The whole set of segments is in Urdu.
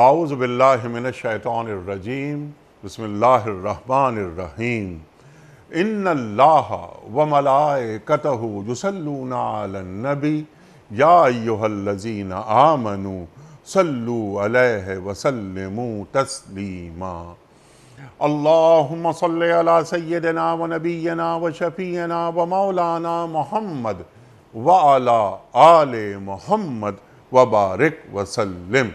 اعوذ باللہ من الشیطان الرجیم بسم اللہ الرحمن الرحیم ان اللہ وملائکتہ یصلون علی النبی یا ایہا الذین آمنوا صلوا علیہ وسلموا تسلیما اللہم صلی علی سیدنا و نبینا و شفیعنا و مولانا محمد وعلی آل محمد وبارک وسلم۔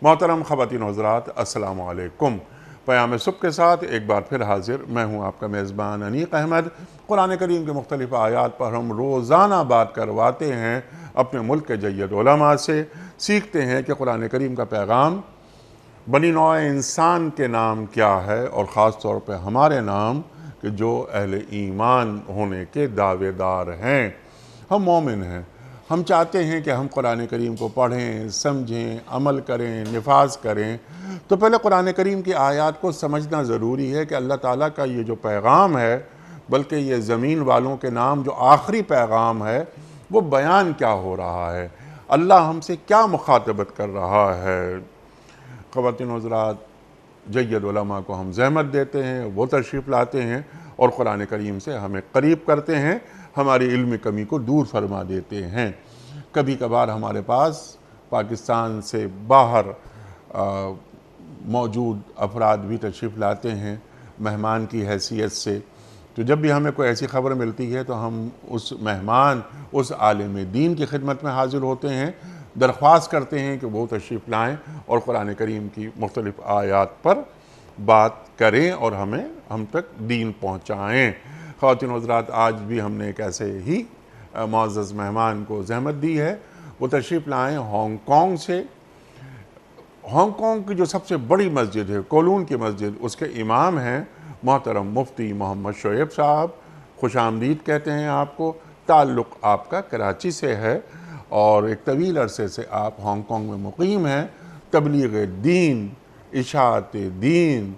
محترم خواتین و حضرات، السلام علیکم۔ پیام صبح کے ساتھ ایک بار پھر حاضر میں ہوں آپ کا میزبان انیق احمد۔ قرآن کریم کے مختلف آیات پر ہم روزانہ بات کرواتے ہیں اپنے ملک کے جید علماء سے، سیکھتے ہیں کہ قرآن کریم کا پیغام بنی نوع انسان کے نام کیا ہے، اور خاص طور پہ ہمارے نام کہ جو اہل ایمان ہونے کے دعوے دار ہیں۔ ہم مومن ہیں، ہم چاہتے ہیں کہ ہم قرآن کریم کو پڑھیں، سمجھیں، عمل کریں، نفاذ کریں۔ تو پہلے قرآن کریم کی آیات کو سمجھنا ضروری ہے کہ اللہ تعالیٰ کا یہ جو پیغام ہے، بلکہ یہ زمین والوں کے نام جو آخری پیغام ہے، وہ بیان کیا ہو رہا ہے، اللہ ہم سے کیا مخاطبت کر رہا ہے۔ خواتین و حضرات، جید علماء کو ہم زحمت دیتے ہیں، وہ تشریف لاتے ہیں اور قرآن کریم سے ہمیں قریب کرتے ہیں، ہماری علمی کمی کو دور فرما دیتے ہیں۔ کبھی کبھار ہمارے پاس پاکستان سے باہر موجود افراد بھی تشریف لاتے ہیں مہمان کی حیثیت سے، تو جب بھی ہمیں کوئی ایسی خبر ملتی ہے تو ہم اس مہمان، اس عالم دین کی خدمت میں حاضر ہوتے ہیں، درخواست کرتے ہیں کہ وہ تشریف لائیں اور قرآن کریم کی مختلف آیات پر بات کریں اور ہم تک دین پہنچائیں۔ خواتین و حضرات، آج بھی ہم نے ایک ایسے ہی معزز مہمان کو زحمت دی ہے، وہ تشریف لائیں ہانگ کانگ سے۔ ہانگ کانگ کی جو سب سے بڑی مسجد ہے، کولون کی مسجد، اس کے امام ہیں محترم مفتی محمد شعیب صاحب۔ خوش آمدید کہتے ہیں آپ کو۔ تعلق آپ کا کراچی سے ہے اور ایک طویل عرصے سے آپ ہانگ کانگ میں مقیم ہیں۔ تبلیغ دین، اشاعت دین،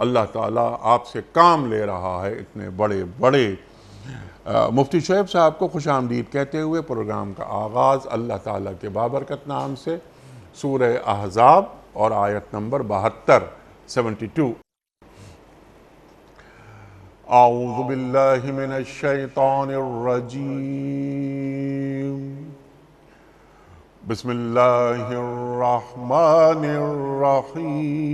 اللہ تعالیٰ آپ سے کام لے رہا ہے اتنے بڑے بڑے۔ مفتی شعیب صاحب کو خوش آمدید کہتے ہوئے پروگرام کا آغاز اللہ تعالیٰ کے بابرکت نام سے، سورہ احزاب اور آیت نمبر 72 اعوذ باللہ من الشیطان الرجیم بسم اللہ الرحمن الرحیم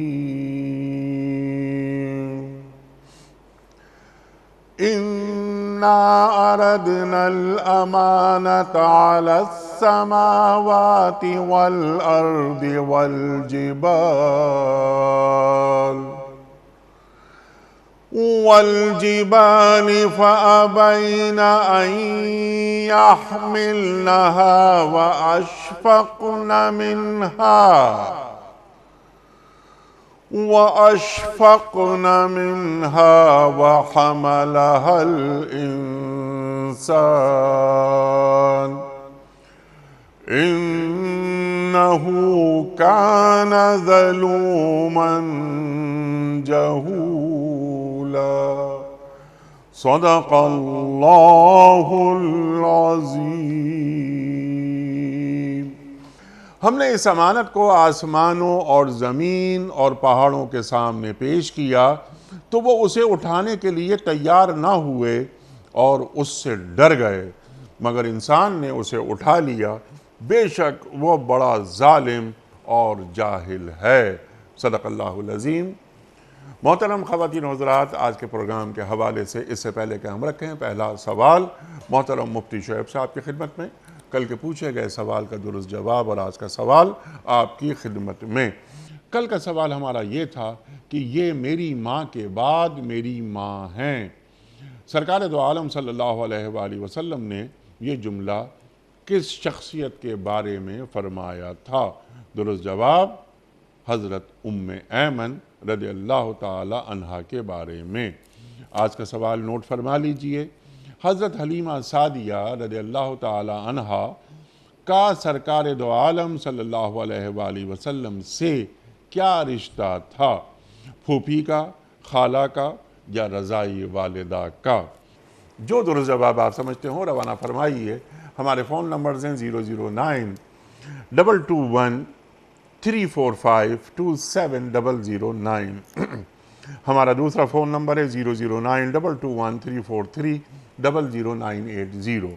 اِنَّا عَرَضْنَا الْأَمَانَةَ عَلَى السَّمَاوَاتِ وَالْأَرْضِ وَالْجِبَالِ فَأَبَيْنَ أَن يَحْمِلْنَهَا وَأَشْفَقْنَ مِنْهَا وَحَمَلَهَا الْإِنسَانُ إِنَّهُ كَانَ ظَلُومًا جَهُولًا۔ صدق اللہ العظیم۔ ہم نے اس امانت کو آسمانوں اور زمین اور پہاڑوں کے سامنے پیش کیا تو وہ اسے اٹھانے کے لیے تیار نہ ہوئے اور اس سے ڈر گئے، مگر انسان نے اسے اٹھا لیا، بے شک وہ بڑا ظالم اور جاہل ہے۔ صدق اللہ العظیم۔ محترم خواتین و حضرات، آج کے پروگرام کے حوالے سے اس سے پہلے کہ ہم رکھیں پہلا سوال محترم مفتی شعیب صاحب کی خدمت میں، کل کے پوچھے گئے سوال کا درست جواب اور آج کا سوال آپ کی خدمت میں۔ کل کا سوال ہمارا یہ تھا کہ یہ میری ماں کے بعد میری ماں ہیں۔ سرکار دو عالم صلی اللہ علیہ وآلہ وسلم نے یہ جملہ کس شخصیت کے بارے میں فرمایا تھا؟ درست جواب حضرت ام ایمن رضی اللہ تعالی عنہا کے بارے میں۔ آج کا سوال نوٹ فرما لیجئے۔ حضرت حلیمہ سعدیہ رضی اللہ تعالی عنہا کا سرکار دو عالم صلی اللہ علیہ وآلہ وسلم سے کیا رشتہ تھا؟ پھوپھی کا، خالہ کا یا رضائی والدہ کا؟ جو درست جواب آپ سمجھتے ہوں روانہ فرمائیے۔ ہمارے فون نمبرز ہیں 009-221 3452709 ہمارا دوسرا فون نمبر ہے 009221343000980.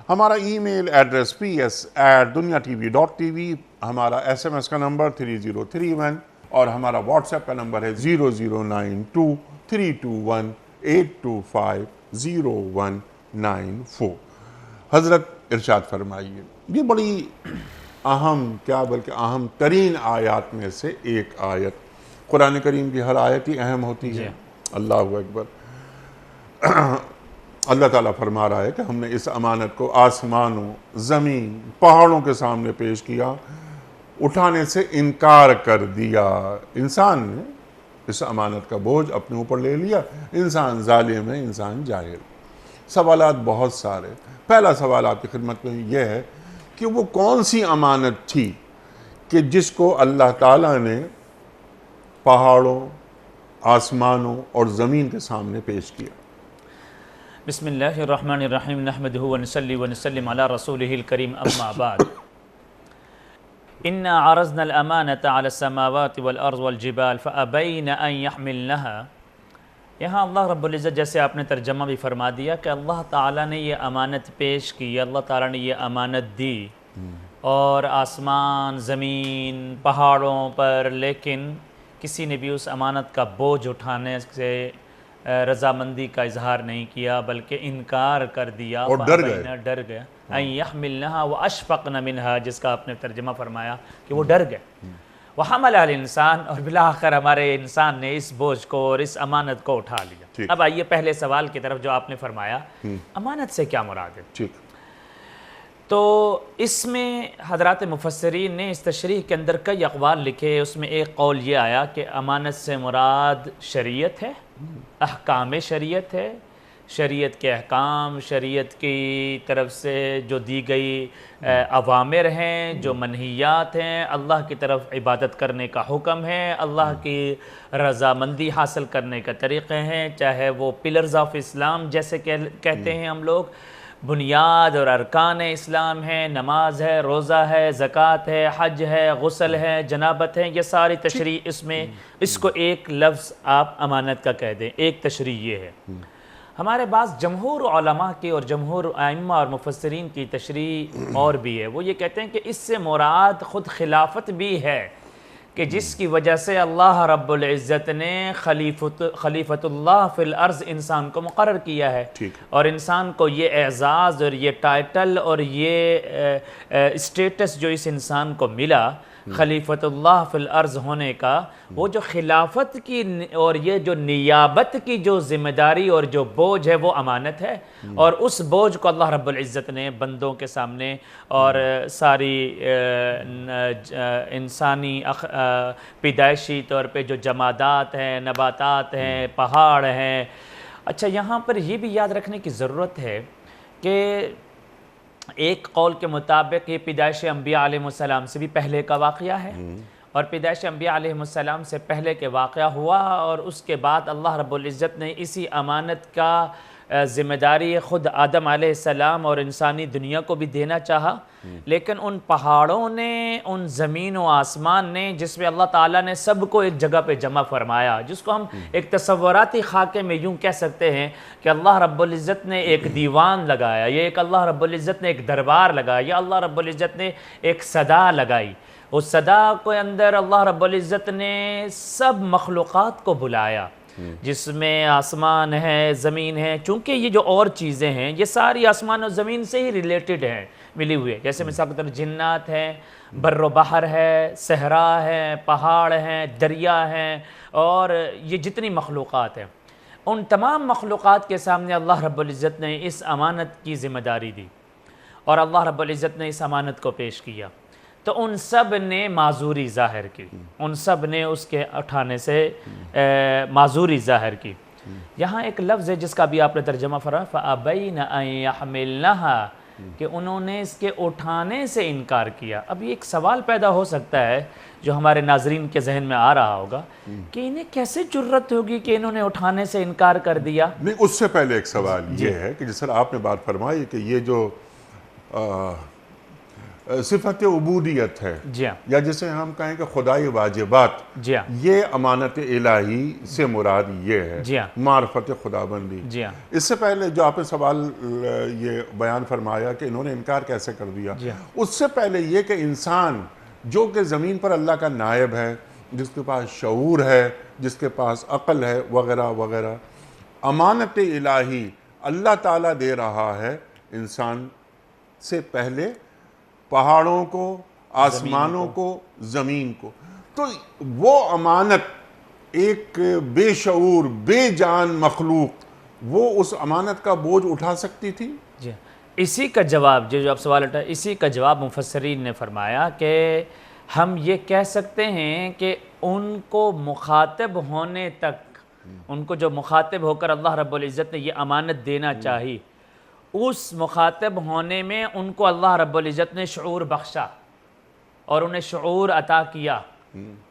ہمارا ای میل ایڈریس ps@dunyatv.tv. ہمارا SMS کا نمبر 3031 اور ہمارا واٹس ایپ کا نمبر ہے 00923218250194. حضرت ارشاد فرمائیے. یہ بڑی اہم بلکہ اہم ترین آیات میں سے ایک آیت. قرآن کریم کی ہر آیت ہی اہم ہوتی ہے. اللہ اکبر. اللہ تعالیٰ فرما رہا ہے کہ ہم نے اس امانت کو آسمانوں، زمین، پہاڑوں کے سامنے پیش کیا، اٹھانے سے انکار کر دیا. انسان نے اس امانت کا بوجھ اپنے اوپر لے لیا. انسان ظالم ہے، انسان جاہل. سوالات بہت سارے. پہلا سوال آپ کی خدمت میں یہ ہے کہ وہ کون سی امانت تھی کہ جس کو اللہ تعالیٰ نے پہاڑوں، آسمانوں اور زمین کے سامنے پیش کیا؟ بسم اللہ الرحمن الرحیم نحمدہ ونصلی ونسلم علی رسولہ الکریم اما بعد. انا عرضنا الامانة على السماوات والارض والجبال فابین ان يحملنها. یہاں اللہ رب العزت جیسے آپ نے ترجمہ بھی فرما دیا کہ اللہ تعالیٰ نے یہ امانت پیش کی، اللہ تعالیٰ نے یہ امانت دی اور آسمان، زمین، پہاڑوں پر، لیکن کسی نے بھی اس امانت کا بوجھ اٹھانے سے رضامندی کا اظہار نہیں کیا بلکہ انکار کر دیا اور ڈر گئے. ان يحملنها واشفقن منها، جس کا آپ نے ترجمہ فرمایا کہ وہ ڈر گئے. وحملها الانسان، اور بالآخر ہمارے انسان نے اس بوجھ کو اور اس امانت کو اٹھا لیا. اب آئیے پہلے سوال کی طرف جو آپ نے فرمایا امانت سے کیا مراد ہے. تو اس میں حضرات مفسرین نے اس تشریح کے اندر کئی اقوال لکھے. اس میں ایک قول یہ آیا کہ امانت سے مراد شریعت ہے، احکام شریعت ہے. شریعت کے احکام، شریعت کی طرف سے جو دی گئی اوامر ہیں، جو منہیات ہیں، اللہ کی طرف عبادت کرنے کا حکم ہے، اللہ کی رضامندی حاصل کرنے کے طریقے ہیں، چاہے وہ پلرز آف اسلام جیسے کہتے ہیں ہم لوگ، بنیاد اور ارکان اسلام ہے، نماز ہے، روزہ ہے، زکوٰۃ ہے، حج ہے، غسل ہے، جنابت ہے. یہ ساری تشریح اس میں، اس کو ایک لفظ آپ امانت کا کہہ دیں. ایک تشریح یہ ہے. ہمارے بعض جمہور علماء کی اور جمہور ائمہ اور مفسرین کی تشریح اور بھی ہے. وہ یہ کہتے ہیں کہ اس سے مراد خود خلافت بھی ہے کہ جس کی وجہ سے اللہ رب العزت نے خلیفۃ اللہ فی الارض انسان کو مقرر کیا ہے. اور انسان کو یہ اعزاز اور یہ ٹائٹل اور یہ اسٹیٹس جو اس انسان کو ملا خلیفۃ اللہ فی الارض ہونے کا، وہ جو خلافت کی اور یہ جو نیابت کی جو ذمہ داری اور جو بوجھ ہے وہ امانت ہے. اور اس بوجھ کو اللہ رب العزت نے بندوں کے سامنے اور ساری انسانی پیدائشی طور پہ جو جمادات ہیں، نباتات ہیں، پہاڑ ہیں. اچھا، یہاں پر یہ بھی یاد رکھنے کی ضرورت ہے کہ ایک قول کے مطابق یہ پیدائش انبیاء علیہ السلام سے بھی پہلے کا واقعہ ہے، اور پیدائش انبیاء علیہ السلام سے پہلے کے واقعہ ہوا، اور اس کے بعد اللہ رب العزت نے اسی امانت کا ذمہ داری خود آدم علیہ السلام اور انسانی دنیا کو بھی دینا چاہا. لیکن ان پہاڑوں نے، ان زمین و آسمان نے، جس میں اللہ تعالیٰ نے سب کو ایک جگہ پہ جمع فرمایا، جس کو ہم ایک تصوراتی خاکے میں یوں کہہ سکتے ہیں کہ اللہ رب العزت نے ایک دیوان لگایا، یہ ایک اللہ رب العزت نے ایک دربار لگایا، یا اللہ رب العزت نے ایک صدا لگائی. اس صدا کے اندر اللہ رب العزت نے سب مخلوقات کو بلایا، جس میں آسمان ہے، زمین ہے. چونکہ یہ جو اور چیزیں ہیں یہ ساری آسمان اور زمین سے ہی ریلیٹڈ ہیں، ملی ہوئی ہے. جیسے مثال کے طور جنات ہیں، بر و بحر ہے، صحرا ہے، پہاڑ ہیں، دریا ہیں، اور یہ جتنی مخلوقات ہیں، ان تمام مخلوقات کے سامنے اللہ رب العزت نے اس امانت کی ذمہ داری دی، اور اللہ رب العزت نے اس امانت کو پیش کیا. تو ان سب نے معذوری ظاہر کی، ان سب نے اس کے اٹھانے سے معذوری ظاہر کی. یہاں ایک لفظ ہے جس کا بھی آپ نے ترجمہ فرمایا فَأَبَيْنَ أَن يَحْمِلْنَهَا، کہ انہوں نے اس کے اٹھانے سے انکار کیا. اب یہ ایک سوال پیدا ہو سکتا ہے جو ہمارے ناظرین کے ذہن میں آ رہا ہوگا کہ انہیں کیسے جرت ہوگی کہ انہوں نے اٹھانے سے انکار کر دیا. نہیں، اس سے پہلے ایک سوال یہ ہے کہ جس طرح آپ نے بات فرمائی کہ یہ جو صفت عبودیت ہے، جی ہاں یا جسے ہم کہیں کہ خدائی واجبات، جی ہاں یہ امانت الہی سے مراد یہ ہے، جی ہاں معرفت خدا بندی۔ جی ہاں اس سے پہلے جو آپ نے سوال یہ بیان فرمایا کہ انہوں نے انکار کیسے کر دیا، جی ہاں اس سے پہلے یہ کہ انسان جو کہ زمین پر اللہ کا نائب ہے، جس کے پاس شعور ہے، جس کے پاس عقل ہے وغیرہ وغیرہ، امانت الہی اللہ تعالیٰ دے رہا ہے انسان سے پہلے پہاڑوں کو، آسمانوں کو، زمین کو۔ تو وہ امانت ایک بے شعور بے جان مخلوق وہ اس امانت کا بوجھ اٹھا سکتی تھی؟ جی ہاں اسی کا جواب جو آپ سوال اٹھا، اسی کا جواب مفسرین نے فرمایا کہ ہم یہ کہہ سکتے ہیں کہ ان کو مخاطب ہونے تک، ان کو جو مخاطب ہو کر اللہ رب العزت نے یہ امانت دینا چاہی، اس مخاطب ہونے میں ان کو اللہ رب العزت نے شعور بخشا اور انہیں شعور عطا کیا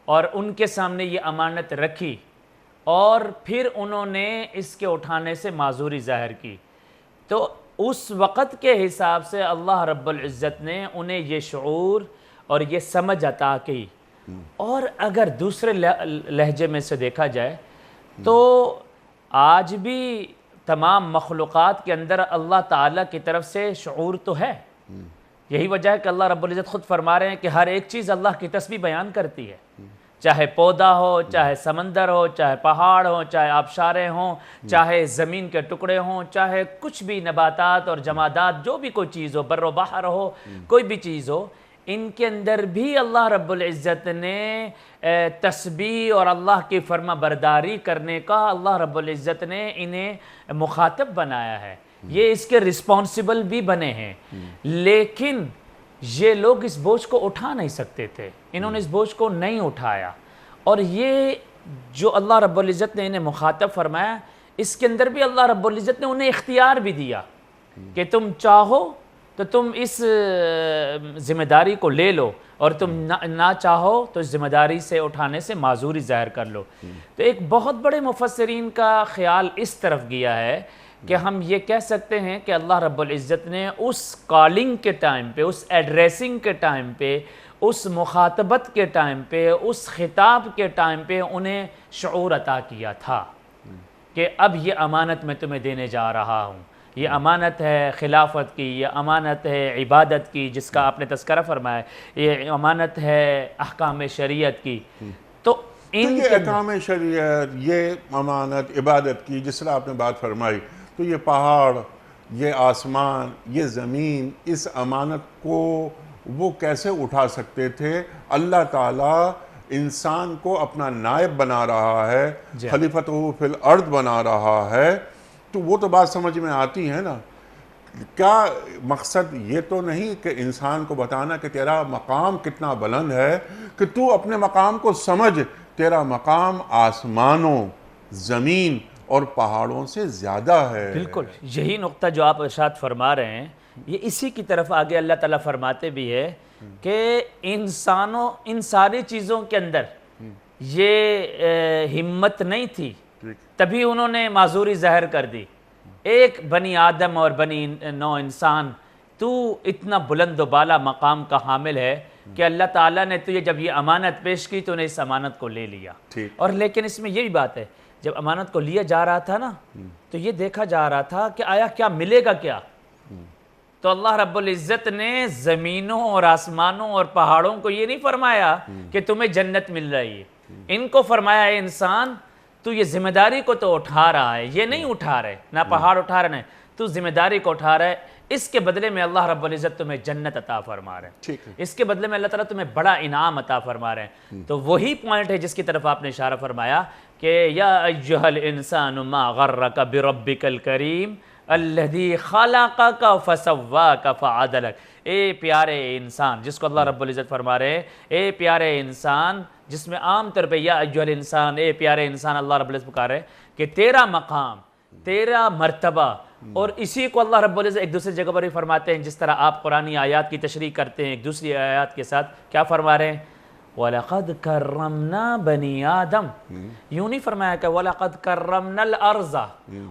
اور ان کے سامنے یہ امانت رکھی، اور پھر انہوں نے اس کے اٹھانے سے معذوری ظاہر کی، تو اس وقت کے حساب سے اللہ رب العزت نے انہیں یہ شعور اور یہ سمجھ عطا کی۔ اور اگر دوسرے لہجے میں سے دیکھا جائے تو آج بھی تمام مخلوقات کے اندر اللہ تعالیٰ کی طرف سے شعور تو ہے۔ یہی وجہ ہے کہ اللہ رب العزت خود فرما رہے ہیں کہ ہر ایک چیز اللہ کی تسبیح بیان کرتی ہے، چاہے پودا ہو، چاہے سمندر ہو، چاہے پہاڑ ہو، چاہے آبشاریں ہوں، چاہے زمین کے ٹکڑے ہوں، چاہے کچھ بھی نباتات اور جمادات، جو بھی کوئی چیز ہو، بر و بحر ہو، کوئی بھی چیز ہو، ان کے اندر بھی اللہ رب العزت نے تسبیح اور اللہ کی فرما برداری کرنے کا اللہ رب العزت نے انہیں مخاطب بنایا ہے، یہ اس کے رسپانسبل بھی بنے ہیں، لیکن یہ لوگ اس بوجھ کو اٹھا نہیں سکتے تھے، انہوں نے اس بوجھ کو نہیں اٹھایا، اور یہ جو اللہ رب العزت نے انہیں مخاطب فرمایا، اس کے اندر بھی اللہ رب العزت نے انہیں اختیار بھی دیا کہ تم چاہو تو تم اس ذمہ داری کو لے لو، اور تم نہ چاہو تو اس ذمہ داری سے اٹھانے سے معذوری ظاہر کر لو۔ تو ایک بہت بڑے مفسرین کا خیال اس طرف گیا ہے کہ ہم یہ کہہ سکتے ہیں کہ اللہ رب العزت نے اس کالنگ کے ٹائم پہ، اس ایڈریسنگ کے ٹائم پہ، اس مخاطبت کے ٹائم پہ، اس خطاب کے ٹائم پہ انہیں شعور عطا کیا تھا کہ اب یہ امانت میں تمہیں دینے جا رہا ہوں، یہ امانت ہے خلافت کی، یہ امانت ہے عبادت کی جس کا آپ نے تذکرہ فرمایا، یہ امانت ہے احکام شریعت کی۔ تو ان یہ احکام شریعت، یہ امانت عبادت کی جس طرح آپ نے بات فرمائی، تو یہ پہاڑ، یہ آسمان، یہ زمین، اس امانت کو وہ کیسے اٹھا سکتے تھے؟ اللہ تعالیٰ انسان کو اپنا نائب بنا رہا ہے، خلیفتہ فی الارض بنا رہا ہے، تو وہ تو بات سمجھ میں آتی ہے نا۔ کیا مقصد یہ تو نہیں کہ انسان کو بتانا کہ تیرا مقام کتنا بلند ہے، کہ تو اپنے مقام کو سمجھ، تیرا مقام آسمانوں، زمین اور پہاڑوں سے زیادہ ہے۔ بالکل یہی نقطہ جو آپ ارشاد فرما رہے ہیں، یہ اسی کی طرف آگے اللہ تعالیٰ فرماتے بھی ہے کہ انسانوں، ان ساری چیزوں کے اندر یہ ہمت نہیں تھی، تبھی انہوں نے معذوری ظاہر کر دی۔ ایک بنی آدم اور بنی نو انسان، تو اتنا بلند و بالا مقام کا حامل ہے کہ اللہ تعالیٰ نے تجھے جب یہ امانت پیش کی تو نے اس امانت کو لے لیا۔ اور لیکن اس میں یہ بھی بات ہے، جب امانت کو لیا جا رہا تھا نا، تو یہ دیکھا جا رہا تھا کہ آیا کیا ملے گا کیا؟ تو اللہ رب العزت نے زمینوں اور آسمانوں اور پہاڑوں کو یہ نہیں فرمایا کہ تمہیں جنت مل رہی ہے، ان کو فرمایا اے انسان تو یہ ذمہ داری کو تو اٹھا رہا ہے، یہ نہیں اٹھا رہے، نہ پہاڑ اٹھا رہے ہیں، تو ذمہ داری کو اٹھا رہا ہے، اس کے بدلے میں اللہ رب العزت تمہیں جنت عطا فرما رہے ہیں، اس کے بدلے میں اللہ تعالیٰ تمہیں بڑا انعام عطا فرما رہے ہیں۔ تو وہی پوائنٹ ہے جس کی طرف آپ نے اشارہ فرمایا کہ یا ایھا الانسان ما غرک بربک الکریم الذی خلقک فسواک فعدلک۔ اے پیارے انسان، جس کو اللہ رب العزت فرما رہے ہیں اے پیارے انسان، جس میں عام طور پہ یا ایھا الانسان، اے پیارے انسان اللہ رب العزت پکار رہے ہیں کہ تیرا مقام، تیرا مرتبہ، اور اسی کو اللہ رب العزت ایک دوسری جگہ پر بھی فرماتے ہیں، جس طرح آپ قرآنی آیات کی تشریح کرتے ہیں ایک دوسری آیات کے ساتھ، کیا فرما رہے ہیں؟ وَلَقَدْ كَرَّمْنَا بَنِي آدم، یوں نہیں فرمایا کہ وَلَقَدْ كَرَّمْنَا الْأَرْضَ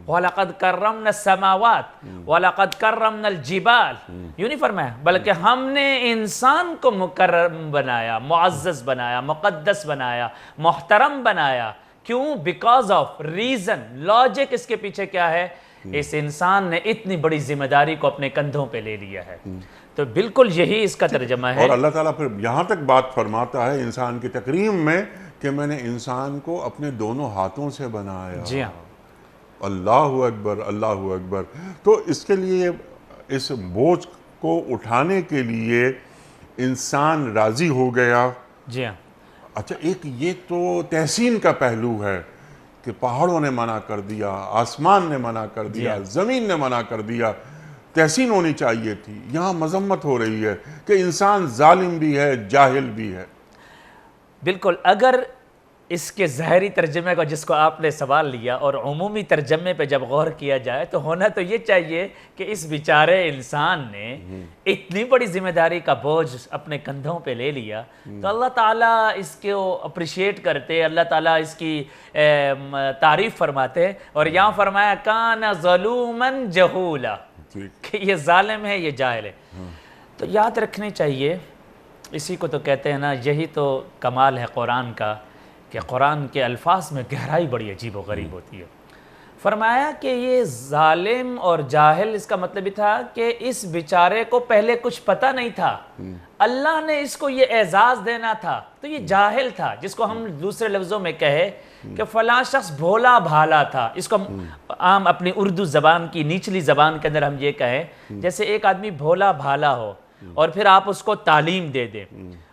وَلَقَدْ كَرَّمْنَا السَّمَاوَاتِ وَلَقَدْ كَرَّمْنَا الْجِبَالِ، یوں نہیں فرمایا، بلکہ ہم نے انسان کو مکرم بنایا، معزز بنایا، مقدس بنایا، محترم بنایا۔ کیوں؟ بیکاز آف ریزن، لاجک اس کے پیچھے کیا ہے؟ اس انسان نے اتنی بڑی ذمہ داری کو اپنے کندھوں پہ لے لیا ہے۔ تو بالکل یہی اس کا ترجمہ ہے۔ اور اللہ تعالیٰ پھر یہاں تک بات فرماتا ہے انسان کی تکریم میں کہ میں نے انسان کو اپنے دونوں ہاتھوں سے بنایا۔ جی ہاں، اللہ اکبر، اللہ اکبر۔ تو اس کے لیے، اس بوجھ کو اٹھانے کے لیے انسان راضی ہو گیا۔ جی ہاں، اچھا، ایک یہ تو تحسین کا پہلو ہے کہ پہاڑوں نے منع کر دیا، آسمان نے منع کر دیا، زمین نے منع کر دیا، تحسین ہونی چاہیے تھی۔ یہاں مذمت ہو رہی ہے کہ انسان ظالم بھی ہے، جاہل بھی ہے۔ بالکل، اگر اس کے ظاہری ترجمے کا جس کو آپ نے سوال لیا اور عمومی ترجمے پہ جب غور کیا جائے تو ہونا تو یہ چاہیے کہ اس بیچارے انسان نے اتنی بڑی ذمہ داری کا بوجھ اپنے کندھوں پہ لے لیا تو اللہ تعالیٰ اس کو اپریشیٹ کرتے، اللہ تعالیٰ اس کی تعریف فرماتے، اور یہاں فرمایا کان ظلوما جہولا، کہ یہ ظالم ہے، یہ جاہل ہے۔ تو یاد رکھنے چاہیے، اسی کو تو کہتے ہیں نا، یہی تو کمال ہے قرآن کا کہ قرآن کے الفاظ میں گہرائی بڑی عجیب و غریب ہوتی ہے۔ فرمایا کہ یہ ظالم اور جاہل، اس کا مطلب یہ تھا کہ اس بیچارے کو پہلے کچھ پتہ نہیں تھا، اللہ نے اس کو یہ اعزاز دینا تھا، تو یہ جاہل تھا، جس کو ہم دوسرے لفظوں میں کہے کہ فلاں شخص بھولا بھالا تھا۔ اس کو عام اپنی اردو زبان کی نچلی زبان کے اندر ہم یہ کہیں، جیسے ایک آدمی بھولا بھالا ہو اور پھر آپ اس کو تعلیم دے دیں،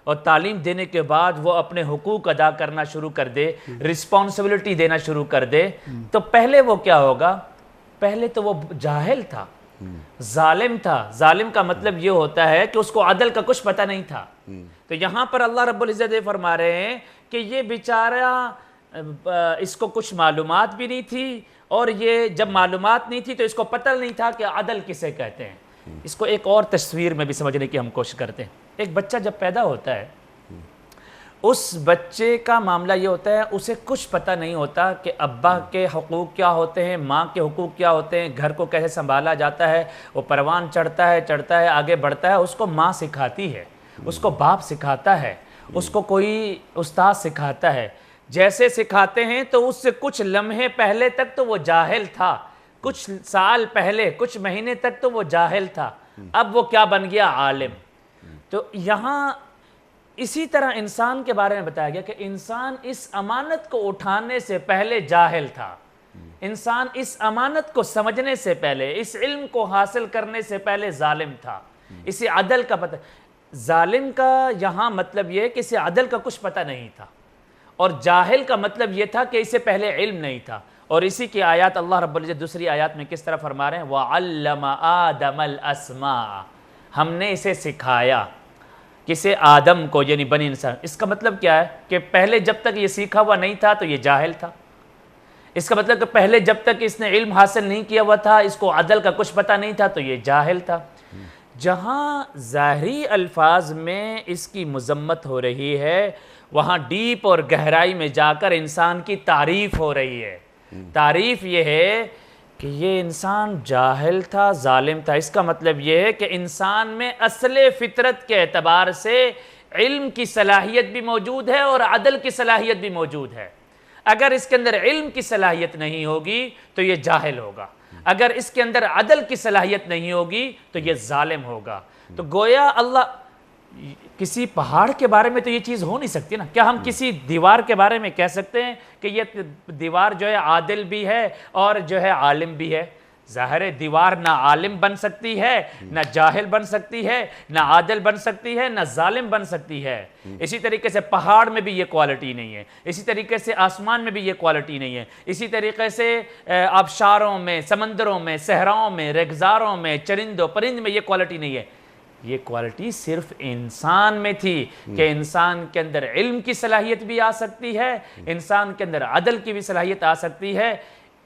اور تعلیم دینے کے بعد وہ اپنے حقوق ادا کرنا شروع کر دے، رسپانسبلٹی دینا شروع کر دے، تو پہلے وہ کیا ہوگا؟ پہلے تو وہ جاہل تھا، ظالم تھا۔ ظالم کا مطلب یہ ہوتا ہے کہ اس کو عدل کا کچھ پتہ نہیں تھا۔ تو یہاں پر اللہ رب العزت فرما رہے ہیں کہ یہ بیچارہ، اس کو کچھ معلومات بھی نہیں تھی، اور یہ جب معلومات نہیں تھی تو اس کو پتہ نہیں تھا کہ عدل کسے کہتے ہیں۔ اس کو ایک اور تصویر میں بھی سمجھنے کی ہم کوشش کرتے ہیں۔ ایک بچہ جب پیدا ہوتا ہے، اس بچے کا معاملہ یہ ہوتا ہے، اسے کچھ پتہ نہیں ہوتا کہ ابا کے حقوق کیا ہوتے ہیں، ماں کے حقوق کیا ہوتے ہیں، گھر کو کیسے سنبھالا جاتا ہے۔ وہ پروان چڑھتا ہے، آگے بڑھتا ہے، اس کو ماں سکھاتی ہے، اس کو باپ سکھاتا ہے، اس کو کوئی استاد سکھاتا ہے۔ جیسے سکھاتے ہیں تو اس سے کچھ لمحے پہلے تک تو وہ جاہل تھا، کچھ سال پہلے، کچھ مہینے تک تو وہ جاہل تھا، اب وہ کیا بن گیا؟ عالم۔ تو یہاں اسی طرح انسان کے بارے میں بتایا گیا کہ انسان اس امانت کو اٹھانے سے پہلے جاہل تھا، انسان اس امانت کو سمجھنے سے پہلے، اس علم کو حاصل کرنے سے پہلے ظالم تھا۔ اسے عدل کا پتہ، ظالم کا یہاں مطلب یہ کہ اسے عدل کا کچھ پتہ نہیں تھا، اور جاہل کا مطلب یہ تھا کہ اسے پہلے علم نہیں تھا۔ اور اسی کی آیات اللہ رب العزت دوسری آیات میں کس طرح فرما رہے ہیں؟ وَعَلَّمَ آدَمَ الْأَسْمَاءَ، ہم نے اسے سکھایا، کسے؟ آدم کو، یعنی بنی انسان۔ اس کا مطلب کیا ہے کہ پہلے جب تک یہ سیکھا ہوا نہیں تھا تو یہ جاہل تھا۔ اس کا مطلب کہ پہلے جب تک اس نے علم حاصل نہیں کیا ہوا تھا، اس کو عدل کا کچھ پتہ نہیں تھا تو یہ جاہل تھا۔ جہاں ظاہری الفاظ میں اس کی مذمت ہو رہی ہے، وہاں ڈیپ اور گہرائی میں جا کر انسان کی تعریف ہو رہی ہے۔ تعریف یہ ہے کہ یہ انسان جاہل تھا، ظالم تھا۔ اس کا مطلب یہ ہے کہ انسان میں اصل فطرت کے اعتبار سے علم کی صلاحیت بھی موجود ہے اور عدل کی صلاحیت بھی موجود ہے۔ اگر اس کے اندر علم کی صلاحیت نہیں ہوگی تو یہ جاہل ہوگا، اگر اس کے اندر عدل کی صلاحیت نہیں ہوگی تو یہ ظالم ہوگا۔ تو گویا اللہ، کسی پہاڑ کے بارے میں تو یہ چیز ہو نہیں سکتی نا۔ کیا ہم کسی دیوار کے بارے میں کہہ سکتے ہیں کہ یہ دیوار جو ہے عادل بھی ہے اور جو ہے عالم بھی ہے؟ ظاہر ہے دیوار نہ عالم بن سکتی ہے، نہ جاہل بن سکتی ہے، نہ عادل بن سکتی ہے، نہ ظالم بن سکتی ہے۔ اسی طریقے سے پہاڑ میں بھی یہ کوالٹی نہیں ہے، اسی طریقے سے آسمان میں بھی یہ کوالٹی نہیں ہے، اسی طریقے سے آبشاروں میں، سمندروں میں، صحراؤں میں، ریگزاروں میں، چرندوں پرند میں یہ کوالٹی نہیں ہے۔ یہ کوالٹی صرف انسان میں تھی کہ انسان کے اندر علم کی صلاحیت بھی آ سکتی ہے، انسان کے اندر عدل کی بھی صلاحیت آ سکتی ہے۔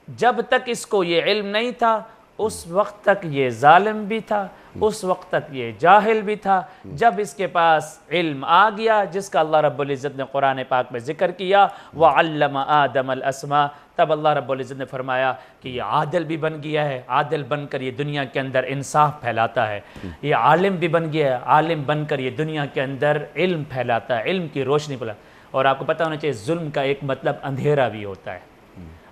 جب تک اس کو یہ علم نہیں تھا اس وقت تک یہ ظالم بھی تھا، اس وقت تک یہ جاہل بھی تھا. جب اس کے پاس علم آ گیا جس کا اللہ رب العزت نے قرآن پاک میں ذکر کیا وَعَلَّمَ آدَمَ الْأَسْمَاءَ، تب اللہ رب العزت نے فرمایا کہ یہ عادل بھی بن گیا ہے، عادل بن کر یہ دنیا کے اندر انصاف پھیلاتا ہے. یہ عالم بھی بن گیا ہے، عالم بن کر یہ دنیا کے اندر علم پھیلاتا ہے، علم کی روشنی پھیلاتا ہے. اور آپ کو پتہ ہونا چاہیے ظلم کا ایک مطلب اندھیرا بھی ہوتا ہے.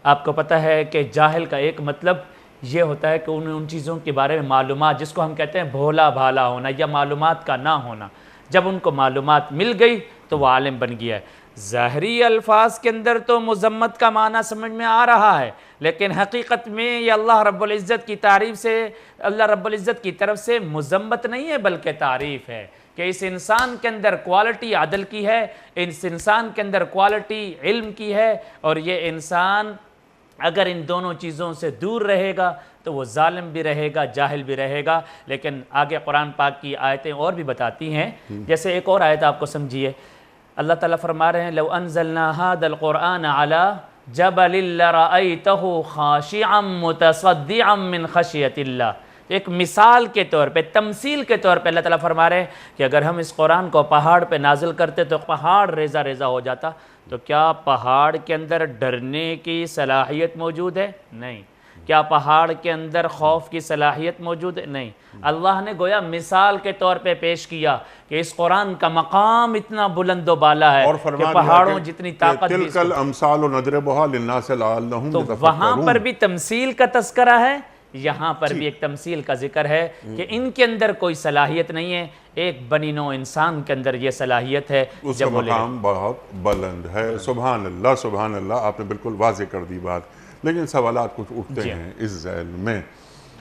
آپ کو پتہ ہے کہ جاہل کا ایک مطلب یہ ہوتا ہے کہ ان چیزوں کے بارے میں معلومات، جس کو ہم کہتے ہیں بھولا بھالا ہونا یا معلومات کا نہ ہونا، جب ان کو معلومات مل گئی تو وہ عالم بن گیا ہے. ظاہری الفاظ کے اندر تو مذمت کا معنی سمجھ میں آ رہا ہے، لیکن حقیقت میں یہ اللہ رب العزت کی تعریف سے، اللہ رب العزت کی طرف سے مذمت نہیں ہے بلکہ تعریف ہے کہ اس انسان کے اندر کوالٹی عدل کی ہے، اس انسان کے اندر کوالٹی علم کی ہے. اور یہ انسان اگر ان دونوں چیزوں سے دور رہے گا تو وہ ظالم بھی رہے گا، جاہل بھی رہے گا. لیکن آگے قرآن پاک کی آیتیں اور بھی بتاتی ہیں. جیسے ایک اور آیت آپ کو سمجھیے، اللہ تعالیٰ فرما رہے ہیں لو انزلنا هذا القرآن على جبل لرأيته خاشعا متصدعا من خشیۃ اللہ. ایک مثال کے طور پہ، تمثیل کے طور پہ اللہ تعالیٰ فرما رہے ہیں کہ اگر ہم اس قرآن کو پہاڑ پہ نازل کرتے تو پہاڑ ریزہ ریزہ ہو جاتا. تو کیا پہاڑ کے اندر ڈرنے کی صلاحیت موجود ہے؟ نہیں. کیا پہاڑ کے اندر خوف کی صلاحیت موجود ہے؟ نہیں. اللہ نے گویا مثال کے طور پہ پیش کیا کہ اس قرآن کا مقام اتنا بلند و بالا ہے کہ پہاڑوں جتنی طاقت بھی. تِلْكَ الْأَمْثَالُ نَضْرِبُهَا لِلنَّاسِ لَعَلَّهُمْ تو يَتَفَكَّرُونَ. وہاں پر بھی تمثیل کا تذکرہ ہے، یہاں پر بھی ایک تمثیل کا ذکر ہے کہ ان کے اندر کوئی صلاحیت نہیں ہے. ایک بنی نوع انسان کے اندر یہ صلاحیت ہے. اس کا مقام بہت بلند ہے. سبحان اللہ سبحان اللہ. آپ نے بالکل واضح کر دی بات. لیکن سوالات کچھ اٹھتے ہیں اس ذیل میں.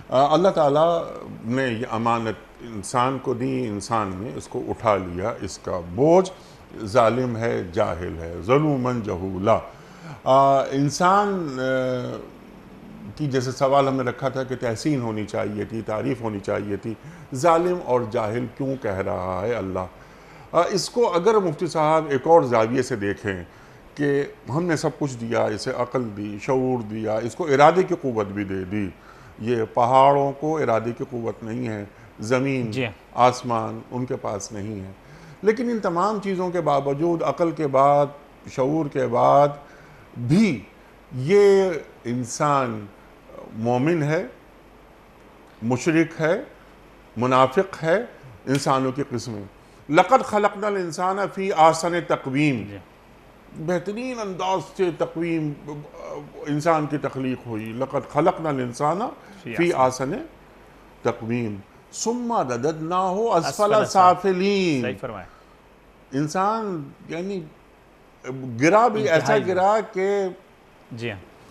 اللہ تعالیٰ نے یہ امانت انسان کو دی، انسان نے اس کو اٹھا لیا، اس کا بوجھ. ظالم ہے، جاہل ہے، ظلوماً جہولا. انسان کی جیسے سوال ہم نے رکھا تھا کہ تحسین ہونی چاہیے تھی، تعریف ہونی چاہیے تھی. ظالم اور جاہل کیوں کہہ رہا ہے اللہ؟ اس کو اگر مفتی صاحب ایک اور زاویے سے دیکھیں کہ ہم نے سب کچھ دیا، اسے عقل دی، شعور دیا، اس کو ارادے کی قوت بھی دے دی. یہ پہاڑوں کو ارادے کی قوت نہیں ہے، زمین آسمان ان کے پاس نہیں ہے. لیکن ان تمام چیزوں کے باوجود، عقل کے بعد، شعور کے بعد بھی یہ انسان مومن ہے، مشرک ہے، منافق ہے. انسانوں کی قسمیں لَقَدْ خَلَقْنَا الْإِنسَانَ فِي أَحْسَنِ تَقْوِيمٍ. بہترین انداز سے تقویم انسان کی تخلیق ہوئی. لَقَدْ خَلَقْنَا الْإِنسَانَ فِي أَحْسَنِ تَقْوِيمٍ ثُمَّ رَدَدْنَاهُ أَسْفَلَ سَافِلِينَ. صحیح فرمایا. انسان یعنی گرا بھی ایسا گرا کہ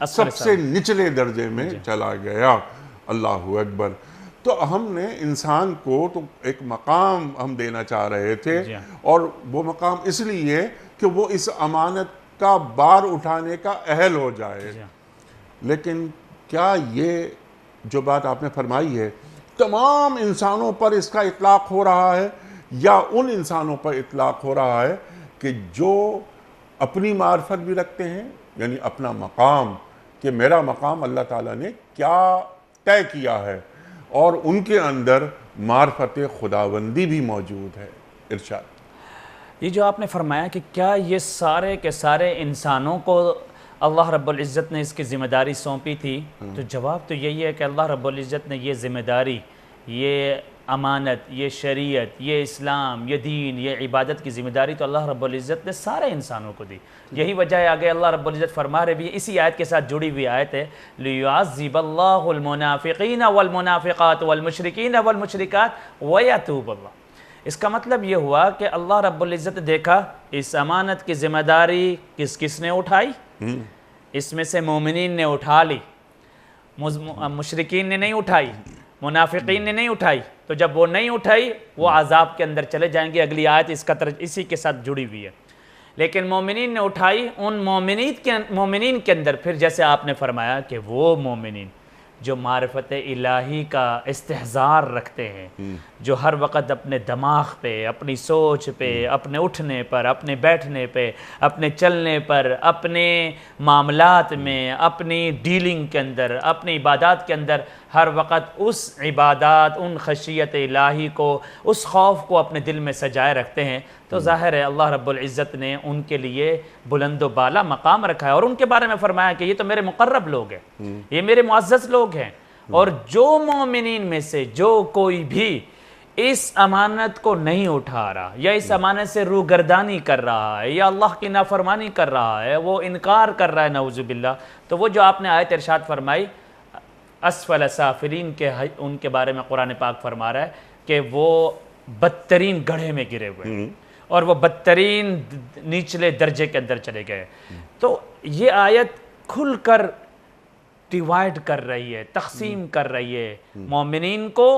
سب سے نچلے درجے میں چلا گیا. اللہ اکبر. تو ہم نے انسان کو تو ایک مقام ہم دینا چاہ رہے تھے، اور وہ مقام اس لیے کہ وہ اس امانت کا بار اٹھانے کا اہل ہو جائے. لیکن کیا یہ جو بات آپ نے فرمائی ہے تمام انسانوں پر اس کا اطلاق ہو رہا ہے، یا ان انسانوں پر اطلاق ہو رہا ہے کہ جو اپنی معرفت بھی رکھتے ہیں، یعنی اپنا مقام، کہ میرا مقام اللہ تعالیٰ نے کیا طے کیا ہے، اور ان کے اندر معرفت خداوندی بھی موجود ہے؟ ارشاد. یہ جو آپ نے فرمایا کہ کیا یہ سارے کے سارے انسانوں کو اللہ رب العزت نے اس کی ذمہ داری سونپی تھی؟ تو جواب تو یہی ہے کہ اللہ رب العزت نے یہ ذمہ داری، یہ امانت، یہ شریعت، یہ اسلام، یہ دین، یہ عبادت کی ذمہ داری تو اللہ رب العزت نے سارے انسانوں کو دی. یہی وجہ ہے آگے اللہ رب العزت فرما رہے بھی، اسی آیت کے ساتھ جڑی ہوئی آیت ہے لِيُعَذِّبَ اللَّهُ الْمُنَافِقِينَ وَالْمُنَافِقَاتِ وَالْمُشْرِكِينَ وَالْمُشْرِكَاتِ وَيَتُوبَ اللَّهُ. اس کا مطلب یہ ہوا کہ اللہ رب العزت دیکھا اس امانت کی ذمہ داری کس کس نے اٹھائی. اس میں سے مومنین نے اٹھا لی، مشرکین نے نہیں اٹھائی، منافقین نے نہیں اٹھائی. تو جب وہ نہیں اٹھائی وہ عذاب کے اندر چلے جائیں گے. اگلی آیت اس کا اسی کے ساتھ جڑی ہوئی ہے. لیکن مومنین نے اٹھائی. ان مومنین کے اندر پھر جیسے آپ نے فرمایا کہ وہ مومنین جو معرفت الہی کا استحضار رکھتے ہیں، جو ہر وقت اپنے دماغ پہ، اپنی سوچ پہ، اپنے اٹھنے پر، اپنے بیٹھنے پہ، اپنے چلنے پر، اپنے معاملات میں، اپنی ڈیلنگ کے اندر، اپنی عبادات کے اندر ہر وقت اس عبادات، ان خشیت الہی کو، اس خوف کو اپنے دل میں سجائے رکھتے ہیں، تو ظاہر ہے اللہ رب العزت نے ان کے لیے بلند و بالا مقام رکھا ہے، اور ان کے بارے میں فرمایا کہ یہ تو میرے مقرب لوگ ہیں، یہ میرے معزز لوگ ہیں، اور جو مومنین میں سے جو کوئی بھی اس امانت کو نہیں اٹھا رہا، یا اس امانت سے روگردانی کر رہا ہے، یا اللہ کی نافرمانی کر رہا ہے، وہ انکار کر رہا ہے نعوذ باللہ، تو وہ جو آپ نے آیت ارشاد فرمائی اسفل سافلین کے، ان کے بارے میں قرآن پاک فرما رہا ہے کہ وہ بدترین گڑھے میں گرے ہوئے ہیں، اور وہ بدترین نچلے درجے کے اندر چلے گئے۔ تو یہ آیت کھل کر ڈیوائیڈ کر رہی ہے، تقسیم کر رہی ہے مومنین کو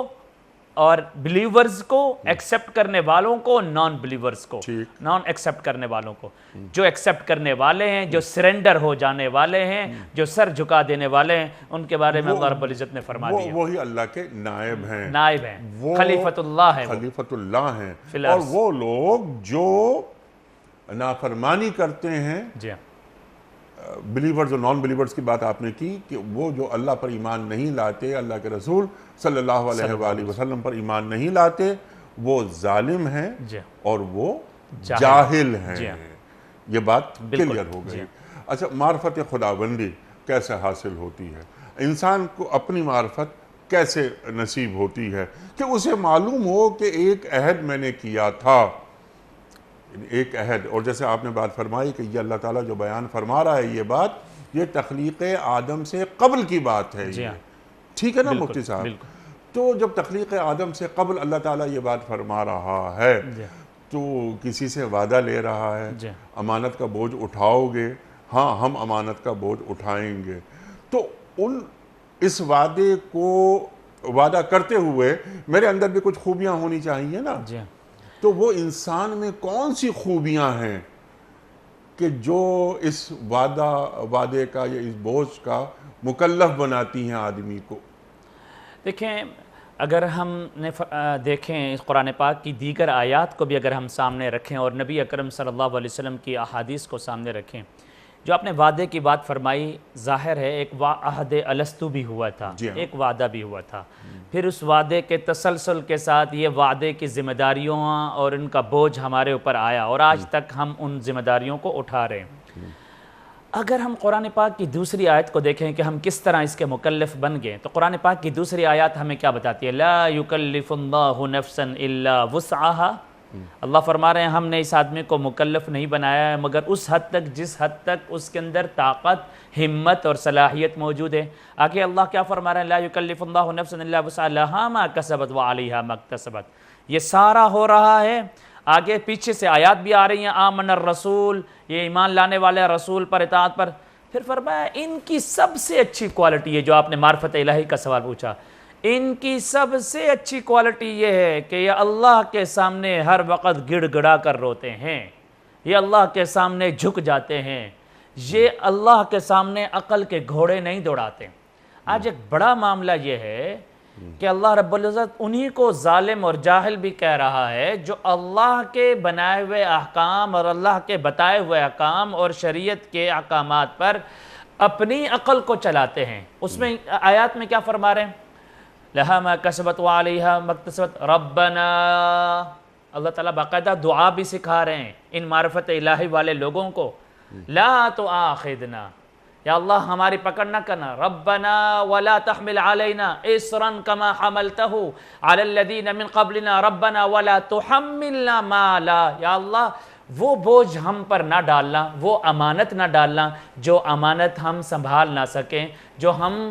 اور بلیورز کو، ایکسیپٹ کرنے والوں کو، نان بلیورز کو، نان ایکسیپٹ کرنے والوں کو۔ جو ایکسیپٹ کرنے والے ہیں، جو سرنڈر ہو جانے والے ہیں، جو سر جھکا دینے والے ہیں، ان کے بارے میں اللہ رب العزت نے فرما دیا وہی اللہ کے نائب ہیں، نائب ہیں، خلیفۃ اللہ ہیں، خلیفۃ اللہ ہیں، اور وہ لوگ جو نافرمانی کرتے ہیں، جی ہاں، بلیورز اور نان بلیورز کی بات آپ نے کی کہ وہ جو اللہ پر ایمان نہیں لاتے، اللہ کے رسول صلی اللہ علیہ وآلہ وسلم پر ایمان نہیں لاتے، وہ ظالم ہیں اور وہ جاہل ہیں۔ یہ بات کلیئر ہو گئی۔ اچھا، معرفت خداوندی کیسے حاصل ہوتی ہے؟ انسان کو اپنی معرفت کیسے نصیب ہوتی ہے کہ اسے معلوم ہو کہ ایک عہد میں نے کیا تھا، ایک عہد، اور جیسے آپ نے بات فرمائی کہ یہ اللہ تعالیٰ جو بیان فرما رہا ہے، یہ بات یہ تخلیق آدم سے قبل کی بات ہے، یہ ٹھیک ہے نا مفتی صاحب؟ تو جب تخلیق آدم سے قبل اللہ تعالیٰ یہ بات فرما رہا ہے تو کسی سے وعدہ لے رہا ہے امانت کا بوجھ اٹھاؤ گے؟ ہاں، ہم امانت کا بوجھ اٹھائیں گے۔ تو اس وعدے کو وعدہ کرتے ہوئے میرے اندر بھی کچھ خوبیاں ہونی چاہیے نا، تو وہ انسان میں کون سی خوبیاں ہیں کہ جو اس وعدے کا یا اس بوجھ کا مکلف بناتی ہیں آدمی کو؟ دیکھیں، اگر ہم نے دیکھیں اس قرآن پاک کی دیگر آیات کو بھی اگر ہم سامنے رکھیں اور نبی اکرم صلی اللہ علیہ وسلم کی احادیث کو سامنے رکھیں، جو آپ نے وعدے کی بات فرمائی، ظاہر ہے ایک عہد الستو بھی ہوا تھا، ایک وعدہ بھی ہوا تھا، پھر اس وعدے کے تسلسل کے ساتھ یہ وعدے کی ذمہ داریوں اور ان کا بوجھ ہمارے اوپر آیا، اور آج تک ہم ان ذمہ داریوں کو اٹھا رہے ہیں۔ اگر ہم قرآن پاک کی دوسری آیت کو دیکھیں کہ ہم کس طرح اس کے مکلف بن گئے، تو قرآن پاک کی دوسری آیات ہمیں کیا بتاتی ہے؟ لا یکلف اللہ نفسا الا وسعها۔ اللہ فرما رہے ہیں ہم نے اس آدمی کو مکلف نہیں بنایا ہے مگر اس حد تک جس حد تک اس کے اندر طاقت، ہمت اور صلاحیت موجود ہے۔ آگے اللہ کیا فرما رہے ہیں؟ لا یکلف اللہ نفسا الا وسعها لها ما کسبت وعلیہا ما اکتسبت۔ یہ سارا ہو رہا ہے، آگے پیچھے سے آیات بھی آ رہی ہیں، آمن الرسول، یہ ایمان لانے والے رسول پر، اطاعت پر۔ پھر فرمایا ان کی سب سے اچھی کوالٹی ہے، جو آپ نے معرفت الہی کا سوال پوچھا، ان کی سب سے اچھی کوالٹی یہ ہے کہ یہ اللہ کے سامنے ہر وقت گڑ گڑا کر روتے ہیں، یہ اللہ کے سامنے جھک جاتے ہیں، یہ اللہ کے سامنے عقل کے گھوڑے نہیں دوڑاتے۔ آج ایک بڑا معاملہ یہ ہے کہ اللہ رب العزت انہی کو ظالم اور جاہل بھی کہہ رہا ہے جو اللہ کے بنائے ہوئے احکام اور اللہ کے بتائے ہوئے احکام اور شریعت کے احکامات پر اپنی عقل کو چلاتے ہیں۔ اس میں آیات میں کیا فرما رہے ہیں؟ لہا ما کسبت وعلیہا ما اکتسبت ربنا۔ اللہ تعالیٰ باقاعدہ دعا بھی سکھا رہے ہیں ان معرفت الہی والے لوگوں کو، لا تؤاخذنا، یا اللہ ہماری پکڑ نہ کرنا، ربنا ولا تحمل علینا اصرا کما حملتہ علی الذین من قبلنا ربنا ولا تحملنا ما لا، یا اللہ وہ بوجھ ہم پر نہ ڈالنا، وہ امانت نہ ڈالنا جو امانت ہم سنبھال نہ سکیں، جو ہم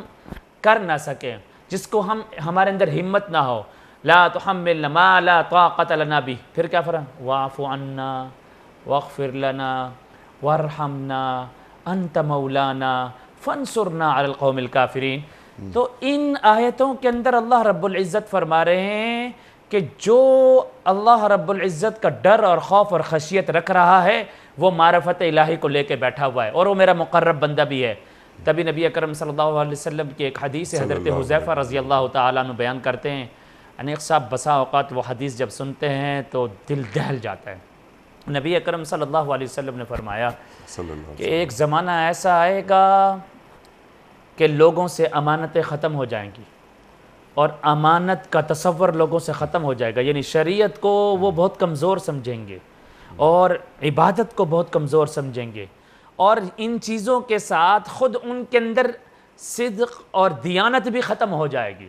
کر نہ سکیں، جس کو ہمارے اندر ہمت نہ ہو۔ لا تحملنا ما لا طاقت لنا بھی، پھر کیا فرمایا؟ واعف عنا واغفر لنا وارحمنا انت مولانا فانصرنا علی القوم الکافرین۔ تو ان آیتوں کے اندر اللہ رب العزت فرما رہے ہیں کہ جو اللہ رب العزت کا ڈر اور خوف اور خشیت رکھ رہا ہے وہ معرفت الہی کو لے کے بیٹھا ہوا ہے، اور وہ میرا مقرب بندہ بھی ہے۔ تبھی نبی اکرم صلی اللہ علیہ وسلم کی ایک حدیث حضرت حذیفہ رضی اللہ تعالیٰ عنہ بیان کرتے ہیں، انیق صاحب بسا اوقات وہ حدیث جب سنتے ہیں تو دل دہل جاتا ہے۔ نبی اکرم صلی اللہ علیہ وسلم نے فرمایا کہ ایک زمانہ ایسا آئے گا کہ لوگوں سے امانتیں ختم ہو جائیں گی، اور امانت کا تصور لوگوں سے ختم ہو جائے گا. یعنی شریعت کو وہ بہت کمزور سمجھیں گے اور عبادت کو بہت کمزور سمجھیں گے, اور ان چیزوں کے ساتھ خود ان کے اندر صدق اور دیانت بھی ختم ہو جائے گی.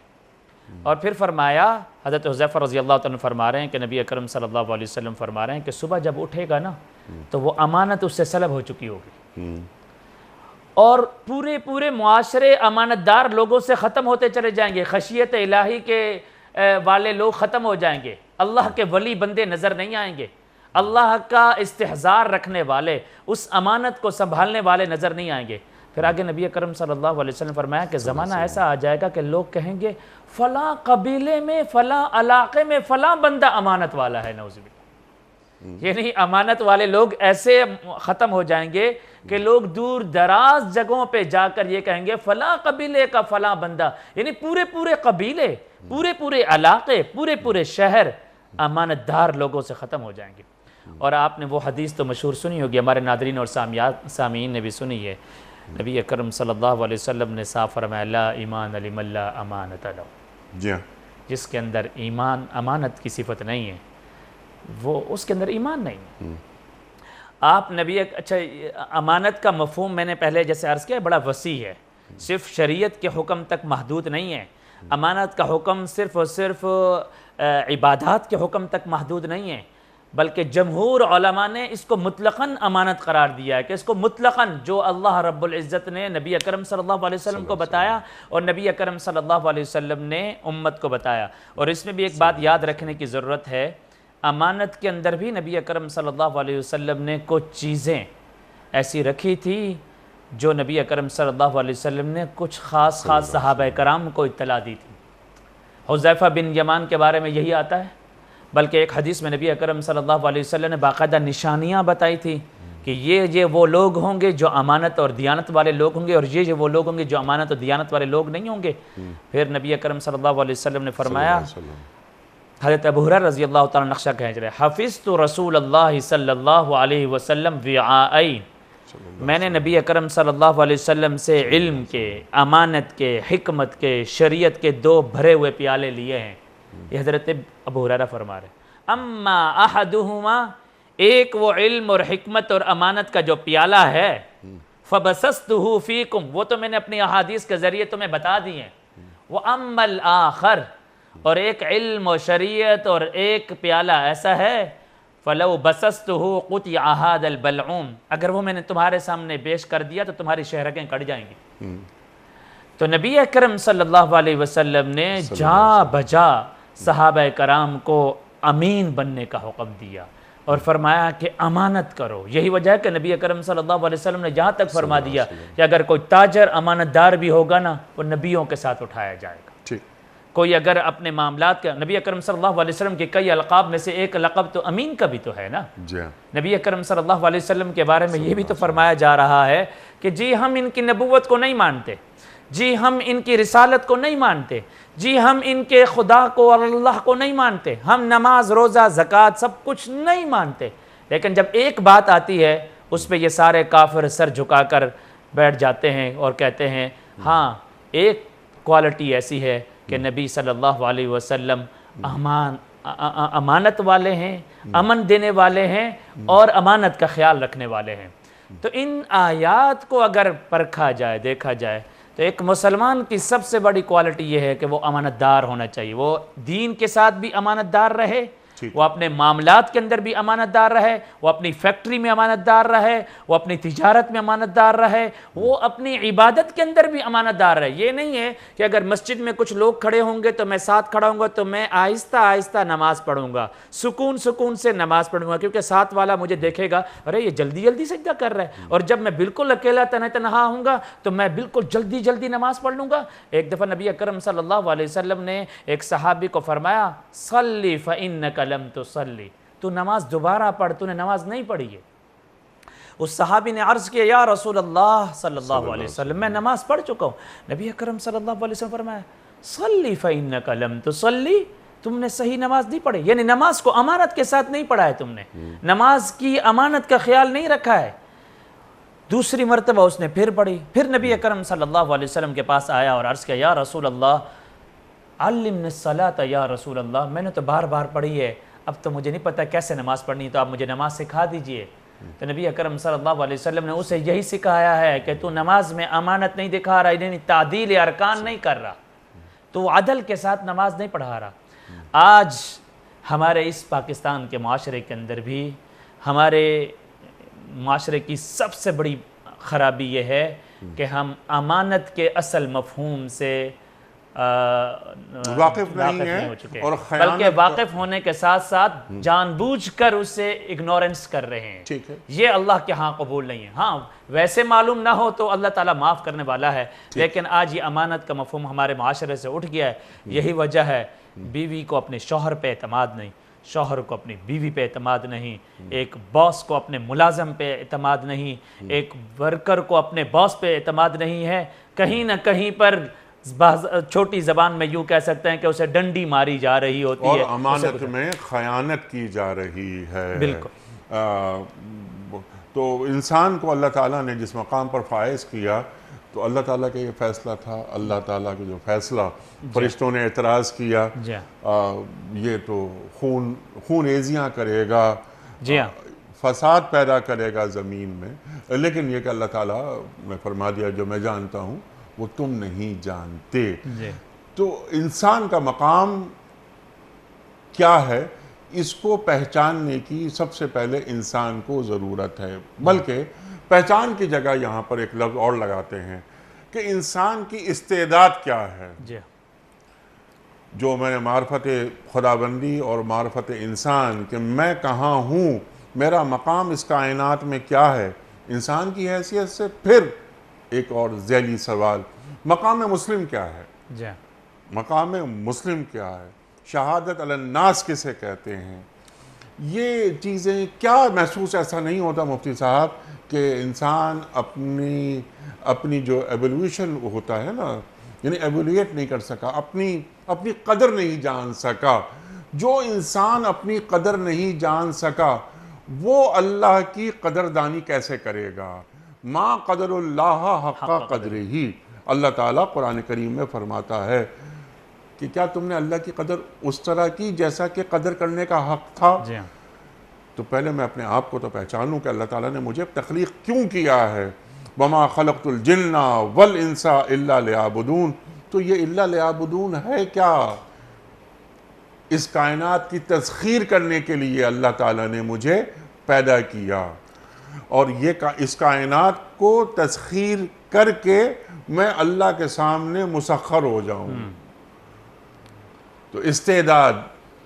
اور پھر فرمایا, حضرت حذیفہ رضی اللہ تعالیٰ عنہ فرما رہے ہیں کہ نبی اکرم صلی اللہ علیہ وسلم فرما رہے ہیں کہ صبح جب اٹھے گا نا تو وہ امانت اس سے سلب ہو چکی ہوگی, اور پورے معاشرے امانت دار لوگوں سے ختم ہوتے چلے جائیں گے. خشیت الہی کے والے لوگ ختم ہو جائیں گے, اللہ کے ولی بندے نظر نہیں آئیں گے, اللہ کا استحضار رکھنے والے, اس امانت کو سنبھالنے والے نظر نہیں آئیں گے. پھر آگے نبی اکرم صلی اللہ علیہ وسلم فرمایا کہ زمانہ ایسا آ جائے گا کہ لوگ کہیں گے فلاں قبیلے میں, فلاں علاقے میں فلاں بندہ امانت والا ہے. نعوذ باللہ. یعنی امانت والے لوگ ایسے ختم ہو جائیں گے کہ لوگ دور دراز جگہوں پہ جا کر یہ کہیں گے فلاں قبیلے کا فلاں بندہ. یعنی پورے قبیلے, پورے علاقے, پورے شہر امانت دار لوگوں سے ختم ہو جائیں گے. اور آپ نے وہ حدیث تو مشہور سنی ہوگی, ہمارے ناظرین اور سامعین نے بھی سنی ہے. نبی اکرم صلی اللہ علیہ وسلم نے صاف فرمایا لا ایمان لمن لا امانت لہ. جی ہاں, جس کے اندر ایمان, امانت کی صفت نہیں ہے, وہ اس کے اندر ایمان نہیں ہے. آپ نبی, اچھا امانت کا مفہوم میں نے پہلے جیسے عرض کیا بڑا وسیع ہے, صرف شریعت کے حکم تک محدود نہیں ہے. امانت کا حکم صرف اور صرف عبادات کے حکم تک محدود نہیں ہے, بلکہ جمہور علماء نے اس کو مطلقاً امانت قرار دیا ہے کہ اس کو مطلقاً جو اللہ رب العزت نے نبی اکرم صلی اللہ علیہ وسلم کو بتایا اور نبی اکرم صلی اللہ علیہ وسلم نے امت کو بتایا. اور اس میں بھی ایک بات یاد رکھنے کی ضرورت ہے, امانت کے اندر بھی نبی اکرم صلی اللہ علیہ وسلم نے کچھ چیزیں ایسی رکھی تھی جو نبی اکرم صلی اللہ علیہ وسلم نے کچھ خاص صحابہ کرام کو اطلاع دی تھی. حذیفہ بن یمان کے بارے میں یہی آتا ہے, بلکہ ایک حدیث میں نبی اکرم صلی اللہ علیہ وسلم نے باقاعدہ نشانیاں بتائی تھی کہ یہ وہ لوگ ہوں گے جو امانت اور دیانت والے لوگ ہوں گے, اور یہ وہ لوگ ہوں گے جو امانت اور دیانت والے لوگ نہیں ہوں گے. پھر نبی اکرم صلی اللہ علیہ وسلم نے فرمایا, حضرت ابو ہریرہ رضی اللہ تعالیٰ نقشہ کھینچ رہے, حفظت رسول اللہ صلی اللہ علیہ وسلم وعاءین, میں نے نبی اکرم صلی اللہ علیہ وسلم سے علم کے, امانت کے, حکمت کے, شریعت کے 2 بھرے ہوئے پیالے لیے ہیں. یہ حضرت ابو ہریرہ فرما رہے, اما احدہما, ایک وہ علم اور حکمت اور امانت کا جو پیالہ ہے, فبسستہ فیکم, وہ تو میں نے اپنی احادیث کے ذریعے تمہیں بتا دی ہیں. واما الاخر, اور ایک علم و شریعت اور ایک پیالہ ایسا ہے, فلو بسستہ قطع ھذا البلعوم, اگر وہ میں نے تمہارے سامنے پیش کر دیا تو تمہاری شہرگیں کٹ جائیں گی. تو نبی اکرم صلی اللہ علیہ وسلم نے جا بجا صحابہ کرام کو امین بننے کا حکم دیا اور فرمایا کہ امانت کرو. یہی وجہ ہے کہ نبی اکرم صلی اللہ علیہ وسلم نے جہاں تک فرما دیا کہ اگر کوئی تاجر امانت دار بھی ہوگا نا, وہ نبیوں کے ساتھ اٹھایا جائے گا. کوئی اگر اپنے معاملات کا, نبی اکرم صلی اللہ علیہ وسلم کے کئی القاب میں سے ایک لقب تو امین کا بھی تو ہے نا. نبی اکرم صلی اللہ علیہ وسلم کے بارے میں یہ بھی تو فرمایا جا رہا ہے کہ جی ہم ان کی نبوت کو نہیں مانتے, جی ہم ان کی رسالت کو نہیں مانتے, جی ہم ان کے خدا کو اور اللہ کو نہیں مانتے, ہم نماز, روزہ, زکوٰۃ سب کچھ نہیں مانتے, لیکن جب ایک بات آتی ہے اس پہ یہ سارے کافر سر جھکا کر بیٹھ جاتے ہیں اور کہتے ہیں ہاں ایک کوالٹی ایسی ہے کہ نبی صلی اللہ علیہ وسلم امانت والے ہیں, امن دینے والے ہیں اور امانت کا خیال رکھنے والے ہیں. تو ان آیات کو اگر پرکھا جائے, دیکھا جائے, تو ایک مسلمان کی سب سے بڑی کوالٹی یہ ہے کہ وہ امانت دار ہونا چاہیے. وہ دین کے ساتھ بھی امانت دار رہے, وہ اپنے معاملات کے اندر بھی امانت دار رہے, وہ اپنی فیکٹری میں امانت دار رہے, وہ اپنی تجارت میں امانت دار رہے, وہ اپنی عبادت کے اندر بھی امانت دار رہے. یہ نہیں ہے کہ اگر مسجد میں کچھ لوگ کھڑے ہوں گے تو میں ساتھ کھڑا ہوں گا تو میں آہستہ آہستہ نماز پڑھوں گا, سکون سے نماز پڑھوں گا, کیونکہ ساتھ والا مجھے دیکھے گا ارے یہ جلدی سجدہ کر رہا ہے, اور جب میں بالکل اکیلا تنہا ہوں گا تو میں بالکل جلدی نماز پڑھ لوں گا. ایک دفعہ نبی اکرم صلی اللہ علیہ وسلم نے ایک صحابی کو فرمایا صلی فإنک لم تصلی, تو نماز دوبارہ پڑھ, تو نے نماز نہیں پڑھی ہے. اس صحابی نے عرض کیا یا رسول اللہ صلی اللہ علیہ وسلم میں نماز پڑھ چکا ہوں. نبی اکرم صلی اللہ علیہ وسلم فرمایا صلی فإنک لم تصلی, تم نے صحیح نماز نہیں پڑھی, یعنی نماز کو امانت کے ساتھ نہیں پڑھا ہے, تم نے نماز کی امانت کا خیال نہیں رکھا ہے. دوسری مرتبہ اس نے پھر پڑھی, پھر نبی اکرم صلی اللہ علیہ وسلم کے پاس آیا اور عرض کیا یا رسول اللہ علمنی الصلاۃ یا رسول اللہ، میں نے تو بار بار پڑھی ہے، اب تو مجھے نہیں پتہ کیسے نماز پڑھنی ہے، تو آپ مجھے نماز سکھا دیجئے۔ تو نبی اکرم صلی اللہ علیہ وسلم نے اسے یہی سکھایا ہے کہ تو نماز میں امانت نہیں دکھا رہا، یعنی تعدیل ارکان نہیں کر رہا، تو عدل کے ساتھ نماز نہیں پڑھا رہا۔ آج ہمارے اس پاکستان کے معاشرے کے اندر بھی ہمارے معاشرے کی سب سے بڑی خرابی یہ ہے کہ ہم امانت کے اصل مفہوم سے واقف نہیں ہیں ہو چکے، اور بلکہ واقف ہونے کے ساتھ ساتھ جان بوجھ کر اسے اگنورنس کر رہے ہیں۔ ٹھیک ہے، یہ اللہ کے ہاں قبول نہیں ہے۔ ہاں ویسے معلوم نہ ہو تو اللہ تعالیٰ معاف کرنے والا ہے، لیکن آج یہ امانت کا مفہوم ہمارے معاشرے سے اٹھ گیا ہے۔ یہی وجہ ہے بیوی کو اپنے شوہر پہ اعتماد نہیں، شوہر کو اپنی بیوی پہ اعتماد نہیں، ایک باس کو اپنے ملازم پہ اعتماد نہیں، ایک ورکر کو اپنے باس پہ اعتماد نہیں ہے۔ کہیں نہ کہیں پر چھوٹی زبان میں یوں کہہ سکتے ہیں کہ اسے ڈنڈی ماری جا رہی ہوتی ہے، اور امانت میں خیانت کی جا رہی ہے۔ بالکل۔ تو انسان کو اللہ تعالیٰ نے جس مقام پر فائز کیا، تو اللہ تعالیٰ کا یہ فیصلہ تھا، اللہ تعالیٰ کا جو فیصلہ فرشتوں نے اعتراض کیا، جی یہ تو خون ایزیاں کرے گا، جی ہاں، فساد پیدا کرے گا زمین میں، لیکن یہ کہ اللہ تعالیٰ نے فرما دیا جو میں جانتا ہوں وہ تم نہیں جانتے۔ جی تو انسان کا مقام کیا ہے، اس کو پہچاننے کی سب سے پہلے انسان کو ضرورت ہے، بلکہ پہچان کی جگہ یہاں پر ایک لفظ اور لگاتے ہیں کہ انسان کی استعداد کیا ہے۔ جی جو میں نے معرفت خداوندی اور معرفت انسان کہ میں کہاں ہوں، میرا مقام اس کائنات میں کیا ہے، انسان کی حیثیت سے پھر ایک اور ذیلی سوال، مقام مسلم کیا ہے؟ جی مقام مسلم کیا ہے؟ شہادت علی الناس کسے کہتے ہیں؟ یہ چیزیں کیا محسوس ایسا نہیں ہوتا مفتی صاحب کہ انسان اپنی جو ایولیوشن ہوتا ہے نا، یعنی ایولیٹ نہیں کر سکا، اپنی قدر نہیں جان سکا۔ جو انسان اپنی قدر نہیں جان سکا وہ اللہ کی قدردانی کیسے کرے گا؟ ما قدر اللہ حق قدر ہی، اللہ تعالیٰ قرآن کریم میں فرماتا ہے کہ کیا تم نے اللہ کی قدر اس طرح کی جیسا کہ قدر کرنے کا حق تھا؟ جی ہاں، تو پہلے میں اپنے آپ کو تو پہچانوں کہ اللہ تعالیٰ نے مجھے تخلیق کیوں کیا ہے۔ وَمَا خَلَقْتُ الْجِنَّ وَالْإِنسَ إِلَّا لِيَعْبُدُونَ، تو یہ اِلَّا لِيَعْبُدُونَ ہے کیا؟ اس کائنات کی تسخیر کرنے کے لیے اللہ تعالیٰ نے مجھے پیدا کیا، اور اس کائنات کو تسخیر کر کے میں اللہ کے سامنے مسخر ہو جاؤں۔ تو استعداد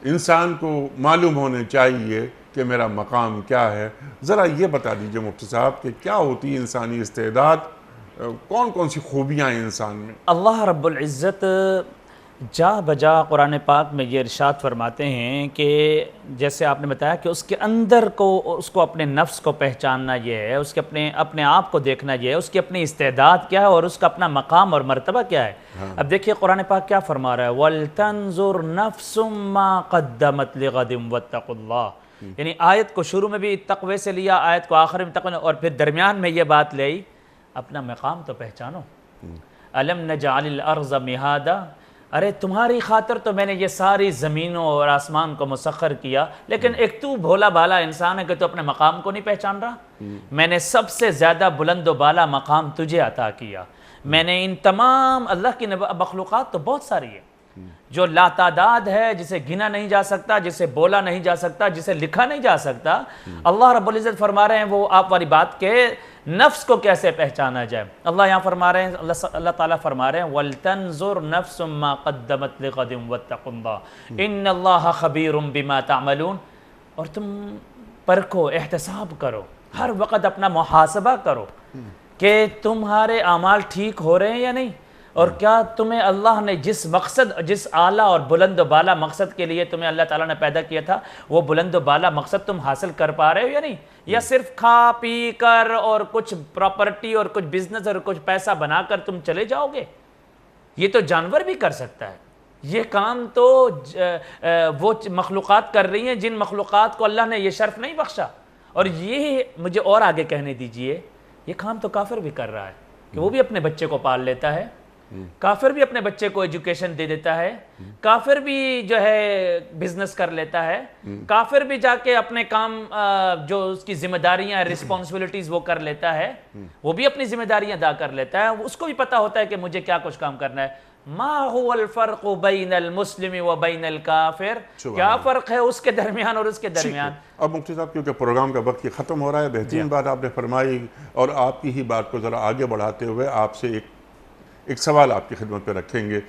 انسان کو معلوم ہونے چاہیے کہ میرا مقام کیا ہے۔ ذرا یہ بتا دیجئے مفتی صاحب کہ کیا ہوتی ہے انسانی استعداد، کون کون سی خوبیاں ہیں انسان میں؟ اللہ رب العزت جا بجا قرآن پاک میں یہ ارشاد فرماتے ہیں کہ جیسے آپ نے بتایا کہ اس کے اندر کو، اس کو اپنے نفس کو پہچاننا یہ ہے، اس کے اپنے آپ کو دیکھنا یہ ہے، اس کی اپنی استعداد کیا ہے اور اس کا اپنا مقام اور مرتبہ کیا ہے۔ اب دیکھیے قرآن پاک کیا فرما رہا ہے، وَلْتَنْظُرْ نَفْسٌ مَا قَدَّمَتْ لِغَدٍ وَاتَّقُوا اللَّهَ، یعنی آیت کو شروع میں بھی تقوی سے لیا، آیت کو آخر میں تقوی، اور پھر درمیان میں یہ بات لئی اپنا مقام تو پہچانو۔ أَلَمْ نَجْعَلِ الْأَرْضَ مِهَادًا، ارے تمہاری خاطر تو میں نے یہ ساری زمینوں اور آسمان کو مسخر کیا، لیکن ایک تو بھولا بالا انسان ہے کہ تو اپنے مقام کو نہیں پہچان رہا۔ میں نے سب سے زیادہ بلند و بالا مقام تجھے عطا کیا۔ میں نے ان تمام اللہ کی مخلوقات تو بہت ساری ہے جو لا تعداد ہے، جسے گنا نہیں جا سکتا، جسے بولا نہیں جا سکتا، جسے لکھا نہیں جا سکتا۔ اللہ رب العزت فرما رہے ہیں وہ آپ والی بات کہ نفس کو کیسے پہچانا جائے۔ اللہ یہاں فرما رہے ہیں، اللہ تعالیٰ فرما رہے ہیں وَلْتَنْظُرْ نَفْسٌ مَا قَدَّمَتْ لِغَدٍ وَاتَّقُوا اللَّهَ إِنَّ اللَّهَ خَبِيرٌ بِمَا تَعْمَلُونَ، اور تم پرکھو، احتساب کرو، ہر وقت اپنا محاسبہ کرو کہ تمہارے اعمال ٹھیک ہو رہے ہیں یا نہیں، اور کیا تمہیں اللہ نے جس مقصد، جس اعلیٰ اور بلند و بالا مقصد کے لیے تمہیں اللہ تعالیٰ نے پیدا کیا تھا، وہ بلند و بالا مقصد تم حاصل کر پا رہے ہو یا نہیں، یا صرف کھا پی کر اور کچھ پراپرٹی اور کچھ بزنس اور کچھ پیسہ بنا کر تم چلے جاؤ گے۔ یہ تو جانور بھی کر سکتا ہے، یہ کام تو وہ مخلوقات کر رہی ہیں جن مخلوقات کو اللہ نے یہ شرف نہیں بخشا، اور یہ مجھے اور آگے کہنے دیجئے، یہ کام تو کافر بھی کر رہا ہے کہ وہ بھی اپنے بچے کو پال لیتا ہے، کافر بھی اپنے بچے کو ایجوکیشن دے دیتا ہے، کافر بھی جو ہے بزنس کر لیتا ہے، کافر بھی جا کے اپنے کام جو اس کی ذمہ داریاں رسپانسبلٹیز وہ کر لیتا ہے، وہ بھی اپنی ذمہ داریاں ادا کر لیتا ہے، اس کو بھی پتہ ہوتا ہے کہ مجھے کیا کچھ کام کرنا ہے۔ ما هو الفرق بین المسلم و بین الکافر، کیا فرق ہے اس کے درمیان اور اس کے درمیان؟ اب مفتی صاحب کیونکہ پروگرام کا وقت ختم ہو رہا ہے، بہترین بات آپ نے فرمائی، اور آپ کی ہی بات کو ذرا آگے بڑھاتے ہوئے آپ سے ایک سوال آپ کی خدمت پہ رکھیں گے۔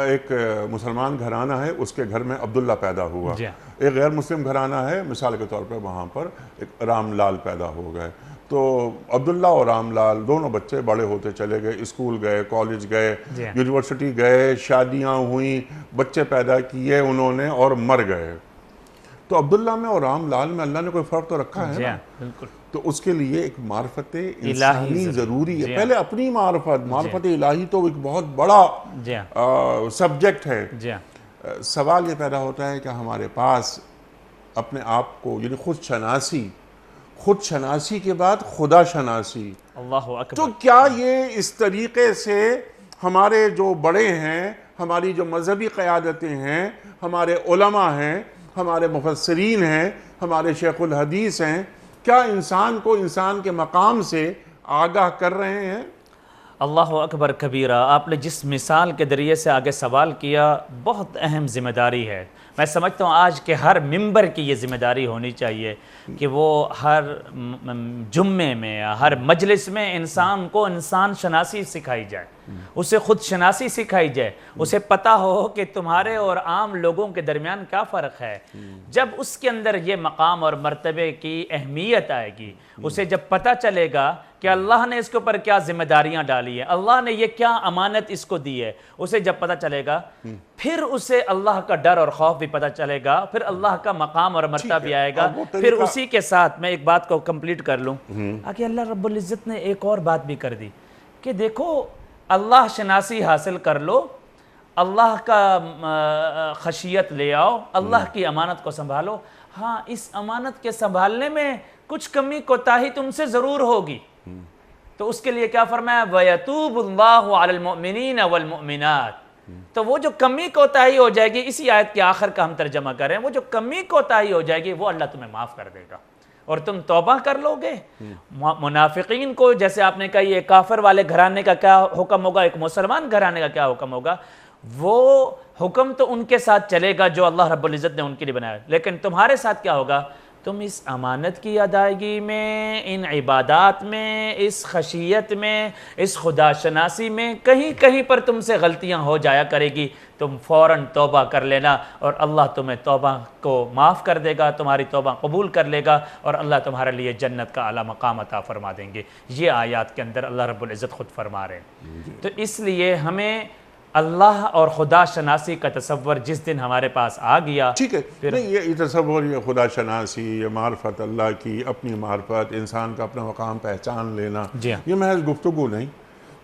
ایک مسلمان گھرانہ ہے، اس کے گھر میں عبداللہ پیدا ہوا، ایک غیر مسلم گھرانہ ہے، مثال کے طور پر وہاں پر ایک رام لال پیدا ہو گئے، تو عبداللہ اور رام لال دونوں بچے بڑے ہوتے چلے گئے، اسکول گئے، کالج گئے، یونیورسٹی گئے، شادیاں ہوئیں، بچے پیدا کیے انہوں نے اور مر گئے۔ تو عبداللہ میں اور رام لال میں اللہ نے کوئی فرق تو رکھا ہے نا؟ بالکل۔ تو اس کے لیے ایک معرفت انسانی ضروری ہے، پہلے اپنی معرفت الہی تو ایک بہت بڑا سبجیکٹ ہے۔ سوال یہ پیدا ہوتا ہے کہ ہمارے پاس اپنے آپ کو یعنی خود شناسی کے بعد خدا شناسی، اللہ اکبر، تو کیا یہ اس طریقے سے ہمارے جو بڑے ہیں، ہماری جو مذہبی قیادتیں ہیں، ہمارے علماء ہیں، ہمارے مفسرین ہیں، ہمارے شیخ الحدیث ہیں، کیا انسان کو انسان کے مقام سے آگاہ کر رہے ہیں؟ اللہ اکبر کبیرہ، آپ نے جس مثال کے ذریعے سے آگے سوال کیا بہت اہم ذمہ داری ہے۔ میں سمجھتا ہوں آج کے ہر ممبر کی یہ ذمہ داری ہونی چاہیے کہ وہ ہر جمعے میں یا ہر مجلس میں انسان کو انسان شناسی سکھائی جائے، اسے خود شناسی سکھائی جائے، اسے پتہ ہو کہ تمہارے اور عام لوگوں کے درمیان کیا فرق ہے۔ جب اس کے اندر یہ مقام اور مرتبے کی اہمیت آئے گی، اسے جب پتہ چلے گا کہ اللہ نے اس کے اوپر کیا ذمہ داریاں ڈالی ہیں، اللہ نے یہ کیا امانت اس کو دی ہے، اسے جب پتہ چلے گا، پھر اسے اللہ کا ڈر اور خوف بھی پتہ چلے گا، پھر اللہ کا مقام اور مرتبہ بھی آئے گا۔ پھر اسی کے ساتھ میں ایک بات کو کمپلیٹ کر لوں، آگے اللہ رب العزت نے ایک اور بات بھی کر دی کہ دیکھو اللہ شناسی حاصل کر لو، اللہ کا خشیت لے آؤ، اللہ کی امانت کو سنبھالو، ہاں اس امانت کے سنبھالنے میں کچھ کمی کوتاہی تم سے ضرور ہوگی، تو اس کے لیے کیا فرمایا؟ وَيَتُوبُ اللَّهُ عَلَى الْمُؤْمِنِينَ وَالْمُؤْمِنَاتِ۔ تو وہ جو کمی کوتاہی ہو جائے گی، اسی آیت کے آخر کا ہم ترجمہ کریں، وہ جو کمی کوتاہی ہو جائے گی وہ اللہ تمہیں معاف کر دے گا اور تم توبہ کر لو گے۔ منافقین کو جیسے آپ نے کہا یہ کافر والے گھرانے کا کیا حکم ہوگا، ایک مسلمان گھرانے کا کیا حکم ہوگا، وہ حکم تو ان کے ساتھ چلے گا جو اللہ رب العزت نے ان کے لیے بنایا، لیکن تمہارے ساتھ کیا ہوگا؟ تم اس امانت کی ادائیگی میں، ان عبادات میں، اس خشیت میں، اس خدا شناسی میں کہیں کہیں پر تم سے غلطیاں ہو جایا کرے گی، تم فوراً توبہ کر لینا اور اللہ تمہیں توبہ کو معاف کر دے گا، تمہاری توبہ قبول کر لے گا اور اللہ تمہارے لیے جنت کا اعلیٰ مقام عطا فرما دیں گے۔ یہ آیات کے اندر اللہ رب العزت خود فرما رہے ہیں۔ تو اس لیے ہمیں اللہ اور خدا شناسی کا تصور جس دن ہمارے پاس آ گیا، ٹھیک ہے، نہیں یہ تصور، یہ خدا شناسی، یہ معرفت اللہ کی، اپنی معرفت، انسان کا اپنا مقام پہچان لینا، یہ محض گفتگو نہیں،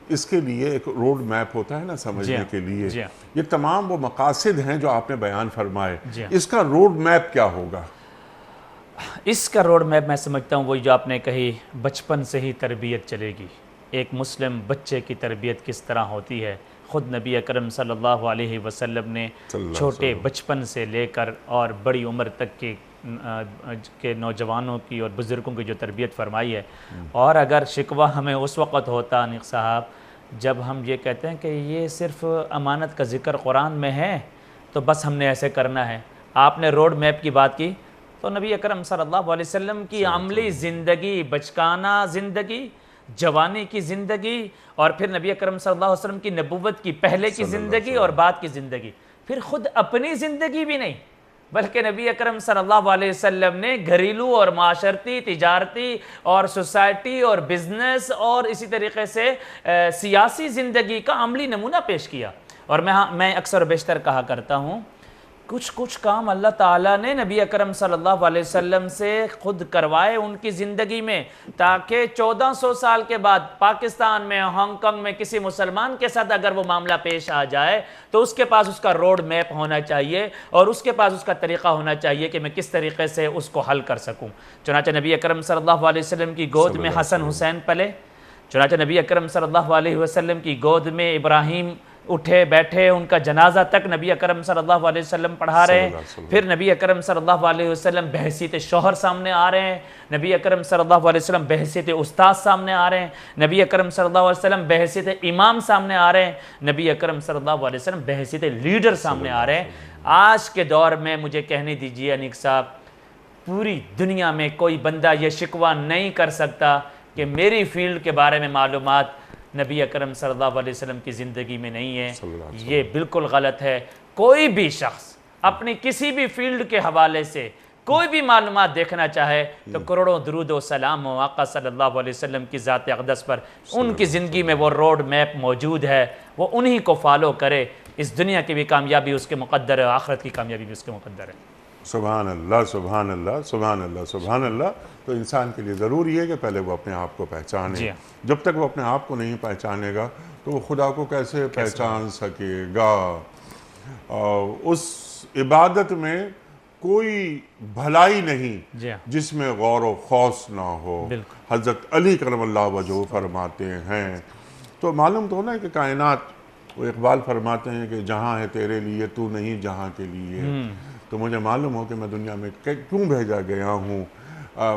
اس کے لیے ایک روڈ میپ ہوتا ہے نا سمجھنے کے لیے۔ یہ تمام وہ مقاصد ہیں جو آپ نے بیان فرمائے، اس کا روڈ میپ کیا ہوگا؟ اس کا روڈ میپ میں سمجھتا ہوں وہی جو آپ نے کہی، بچپن سے ہی تربیت چلے گی۔ ایک مسلم بچے کی تربیت کس طرح ہوتی ہے، خود نبی اکرم صلی اللہ علیہ وسلم نے چھوٹے بچپن سے لے کر اور بڑی عمر تک کے نوجوانوں کی اور بزرگوں کی جو تربیت فرمائی ہے۔ اور اگر شکوہ ہمیں اس وقت ہوتا انیق صاحب جب ہم یہ کہتے ہیں کہ یہ صرف امانت کا ذکر قرآن میں ہے تو بس ہم نے ایسے کرنا ہے، آپ نے روڈ میپ کی بات کی تو نبی اکرم صلی اللہ علیہ وسلم کی عملی زندگی، بچکانہ زندگی، جوانی کی زندگی، اور پھر نبی اکرم صلی اللہ علیہ وسلم کی نبوت کی پہلے کی زندگی اور بعد کی زندگی، پھر خود اپنی زندگی بھی نہیں بلکہ نبی اکرم صلی اللہ علیہ وسلم نے گھریلو اور معاشرتی، تجارتی اور سوسائٹی اور بزنس اور اسی طریقے سے سیاسی زندگی کا عملی نمونہ پیش کیا۔ اور میں اکثر و بیشتر کہا کرتا ہوں کچھ کام اللہ تعالیٰ نے نبی اکرم صلی اللہ علیہ وسلم سے خود کروائے ان کی زندگی میں، تاکہ 1400 سال کے بعد پاکستان میں، ہانگ کانگ میں کسی مسلمان کے ساتھ اگر وہ معاملہ پیش آ جائے تو اس کے پاس اس کا روڈ میپ ہونا چاہیے اور اس کے پاس اس کا طریقہ ہونا چاہیے کہ میں کس طریقے سے اس کو حل کر سکوں۔ چنانچہ نبی اکرم صلی اللہ علیہ وسلم کی گود میں حسن حسین پلے، چنانچہ نبی اکرم صلی اللہ علیہ وسلم کی گود میں ابراہیم اٹھے بیٹھے، ان کا جنازہ تک نبی اکرم صلی اللہ علیہ وسلم پڑھا رہے ہیں۔ پھر نبی اکرم صلی اللہ علیہ وسلم بحیثیت شوہر سامنے آ رہے ہیں، نبی اکرم صلی اللہ علیہ وسلم بحیثیت استاد سامنے آ رہے ہیں، نبی اکرم صلی اللہ علیہ وسلم بحیثیت امام سامنے آ رہے ہیں، نبی اکرم صلی اللہ علیہ وسلم بحیثیت لیڈر سامنے آ رہے ہیں۔ آج کے دور میں مجھے کہنے دیجئے انیق صاحب، پوری دنیا میں کوئی بندہ یہ شکوہ نہیں کر سکتا کہ میری فیلڈ کے بارے میں معلومات نبی اکرم صلی اللہ علیہ وسلم کی زندگی میں نہیں ہے۔ یہ بالکل غلط ہے۔ کوئی بھی شخص اپنی کسی بھی فیلڈ کے حوالے سے کوئی بھی معلومات دیکھنا چاہے تو کروڑوں درود و سلام ہو آقا صلی اللہ علیہ وسلم کی ذات اقدس پر۔ ان کی زندگی میں وہ روڈ میپ موجود ہے، وہ انہی کو فالو کرے۔ اس دنیا کی بھی کامیابی اس کے مقدر ہے، آخرت کی کامیابی بھی اس کے مقدر ہے۔ سبحان اللہ، سبحان اللہ، سبحان اللہ، سبحان اللہ۔ تو انسان کے لیے ضروری ہے کہ پہلے وہ اپنے آپ کو پہچانے۔ جی جب تک وہ اپنے آپ کو نہیں پہچانے گا تو وہ خدا کو کیسے پہچان سکے گا؟ اس عبادت میں کوئی بھلائی نہیں جی جس میں غور و خوص نہ ہو۔ بالکل۔ حضرت علی کرم اللہ وجہہ فرماتے ہیں، تو معلوم تو ہونا ہے کہ کائنات، وہ اقبال فرماتے ہیں کہ جہاں ہے تیرے لیے تو نہیں جہاں کے لیے۔ تو مجھے معلوم ہو کہ میں دنیا میں کیوں بھیجا گیا ہوں،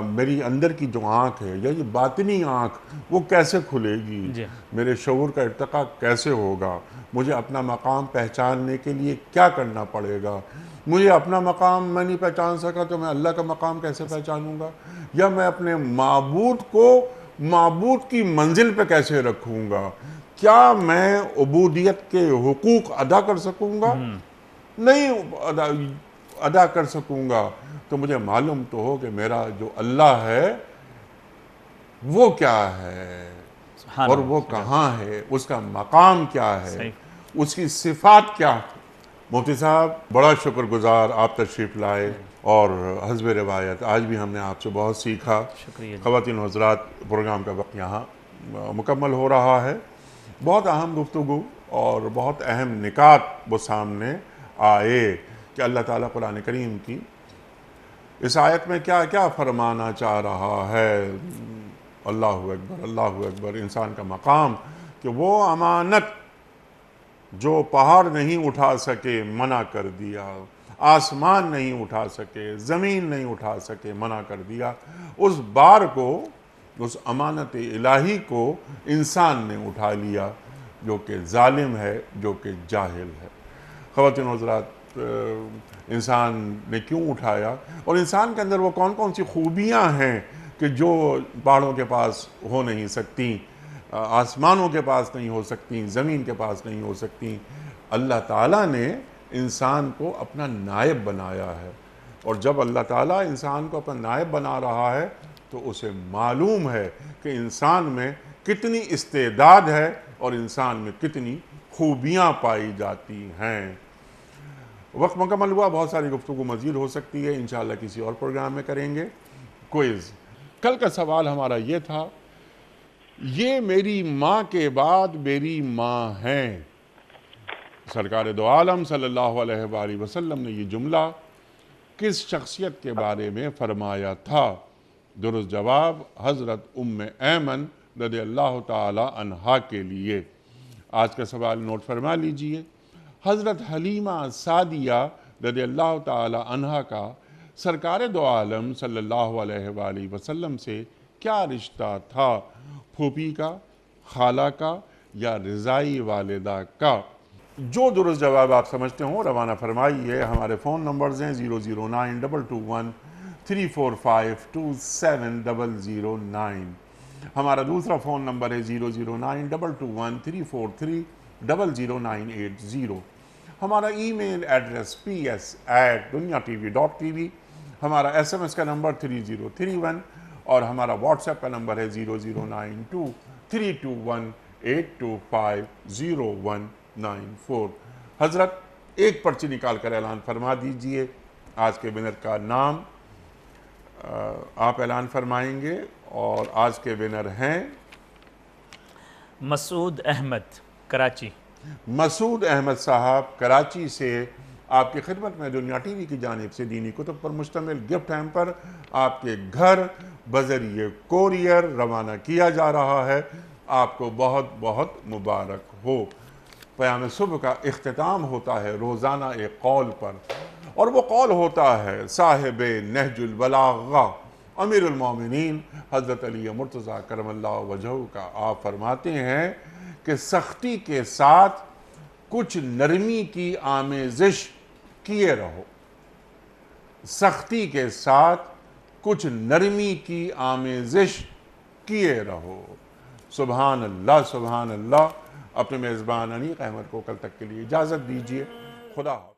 میری اندر کی جو آنکھ ہے یا یہ باطنی آنکھ وہ کیسے کھلے گی، میرے شعور کا ارتقاء کیسے ہوگا، مجھے اپنا مقام پہچاننے کے لیے کیا کرنا پڑے گا۔ مجھے اپنا مقام میں نہیں پہچان سکا تو میں اللہ کا مقام کیسے پہچانوں گا، یا میں اپنے معبود کو معبود کی منزل پہ کیسے رکھوں گا؟ کیا میں عبودیت کے حقوق ادا کر سکوں گا؟ نہیں ادا کر سکوں گا تو مجھے معلوم تو ہو کہ میرا جو اللہ ہے وہ کیا ہے اور وہ کہاں ہے، اس کا مقام کیا ہے، اس کی صفات کیا ہے۔ مفتی صاحب بڑا شکر گزار، آپ تشریف لائے اور حسب روایت آج بھی ہم نے آپ سے بہت سیکھا۔ شکریہ۔ خواتین و حضرات، پروگرام کا وقت یہاں مکمل ہو رہا ہے۔ بہت اہم گفتگو اور بہت اہم نکات وہ سامنے آئے کہ اللہ تعالیٰ قرآن کریم کی اس آیت میں کیا کیا فرمانا چاہ رہا ہے۔ اللہ اکبر، اللہ اکبر۔ انسان کا مقام کہ وہ امانت جو پہاڑ نہیں اٹھا سکے منع کر دیا، آسمان نہیں اٹھا سکے، زمین نہیں اٹھا سکے منع کر دیا، اس بار کو، اس امانت الہی کو انسان نے اٹھا لیا جو کہ ظالم ہے، جو کہ جاہل ہے۔ خواتین و حضرات، انسان نے کیوں اٹھایا اور انسان کے اندر وہ کون کون سی خوبیاں ہیں کہ جو پہاڑوں کے پاس ہو نہیں سکتی، آسمانوں کے پاس نہیں ہو سکتی، زمین کے پاس نہیں ہو سکتی۔ اللہ تعالیٰ نے انسان کو اپنا نائب بنایا ہے، اور جب اللہ تعالیٰ انسان کو اپنا نائب بنا رہا ہے تو اسے معلوم ہے کہ انسان میں کتنی استعداد ہے اور انسان میں کتنی خوبیاں پائی جاتی ہیں۔ وقت مکمل ہوا، بہت ساری گفتگو مزید ہو سکتی ہے، انشاءاللہ کسی اور پروگرام میں کریں گے۔ کوئز کل کا سوال ہمارا یہ تھا، یہ میری ماں کے بعد میری ماں ہیں۔ سرکار دو عالم صلی اللہ علیہ وآلہ وسلم نے یہ جملہ کس شخصیت کے بارے میں فرمایا تھا؟ درست جواب حضرت ام ایمن رضی اللہ تعالی عنہا کے لیے۔ آج کا سوال نوٹ فرما لیجئے۔ حضرت حلیمہ سعدیہ رضی اللہ تعالی عنہا کا سرکار دو عالم صلی اللہ علیہ وآلہ وسلم سے کیا رشتہ تھا؟ پھوپھی کا، خالہ کا یا رضائی والدہ کا؟ جو درست جواب آپ سمجھتے ہوں روانہ فرمائیے۔ ہمارے فون نمبرز ہیں 0092221 345 27009۔ ہمارا دوسرا فون نمبر ہے 009221343 00980۔ ہمارا ای میل ایڈریس ps@duniatv.tv۔ ہمارا SMS کا نمبر 3031 اور ہمارا واٹس ایپ کا نمبر ہے 00923218250194۔ حضرت ایک پرچی نکال کر اعلان فرما دیجئے۔ آج کے ونر کا نام آپ اعلان فرمائیں گے، اور آج کے ونر ہیں مسعود احمد، کراچی۔ مسعود احمد صاحب کراچی سے آپ کی خدمت میں دنیا ٹی وی کی جانب سے دینی کتب پر مشتمل گفٹ ہیمپر آپ کے گھر بذریعہ کوریئر روانہ کیا جا رہا ہے۔ آپ کو بہت بہت مبارک ہو۔ پیام صبح کا اختتام ہوتا ہے روزانہ ایک قول پر، اور وہ قول ہوتا ہے صاحب نہج البلاغہ امیر المومنین حضرت علی مرتضیٰ کرم اللہ وجہہ کا۔ آپ فرماتے ہیں کہ سختی کے ساتھ کچھ نرمی کی آمیزش کیے رہو، سختی کے ساتھ کچھ نرمی کی آمیزش کیے رہو۔ سبحان اللہ سبحان اللہ۔ اپنے میزبان انیق احمد کو کل تک کے لیے اجازت دیجیے۔ خدا حافظ۔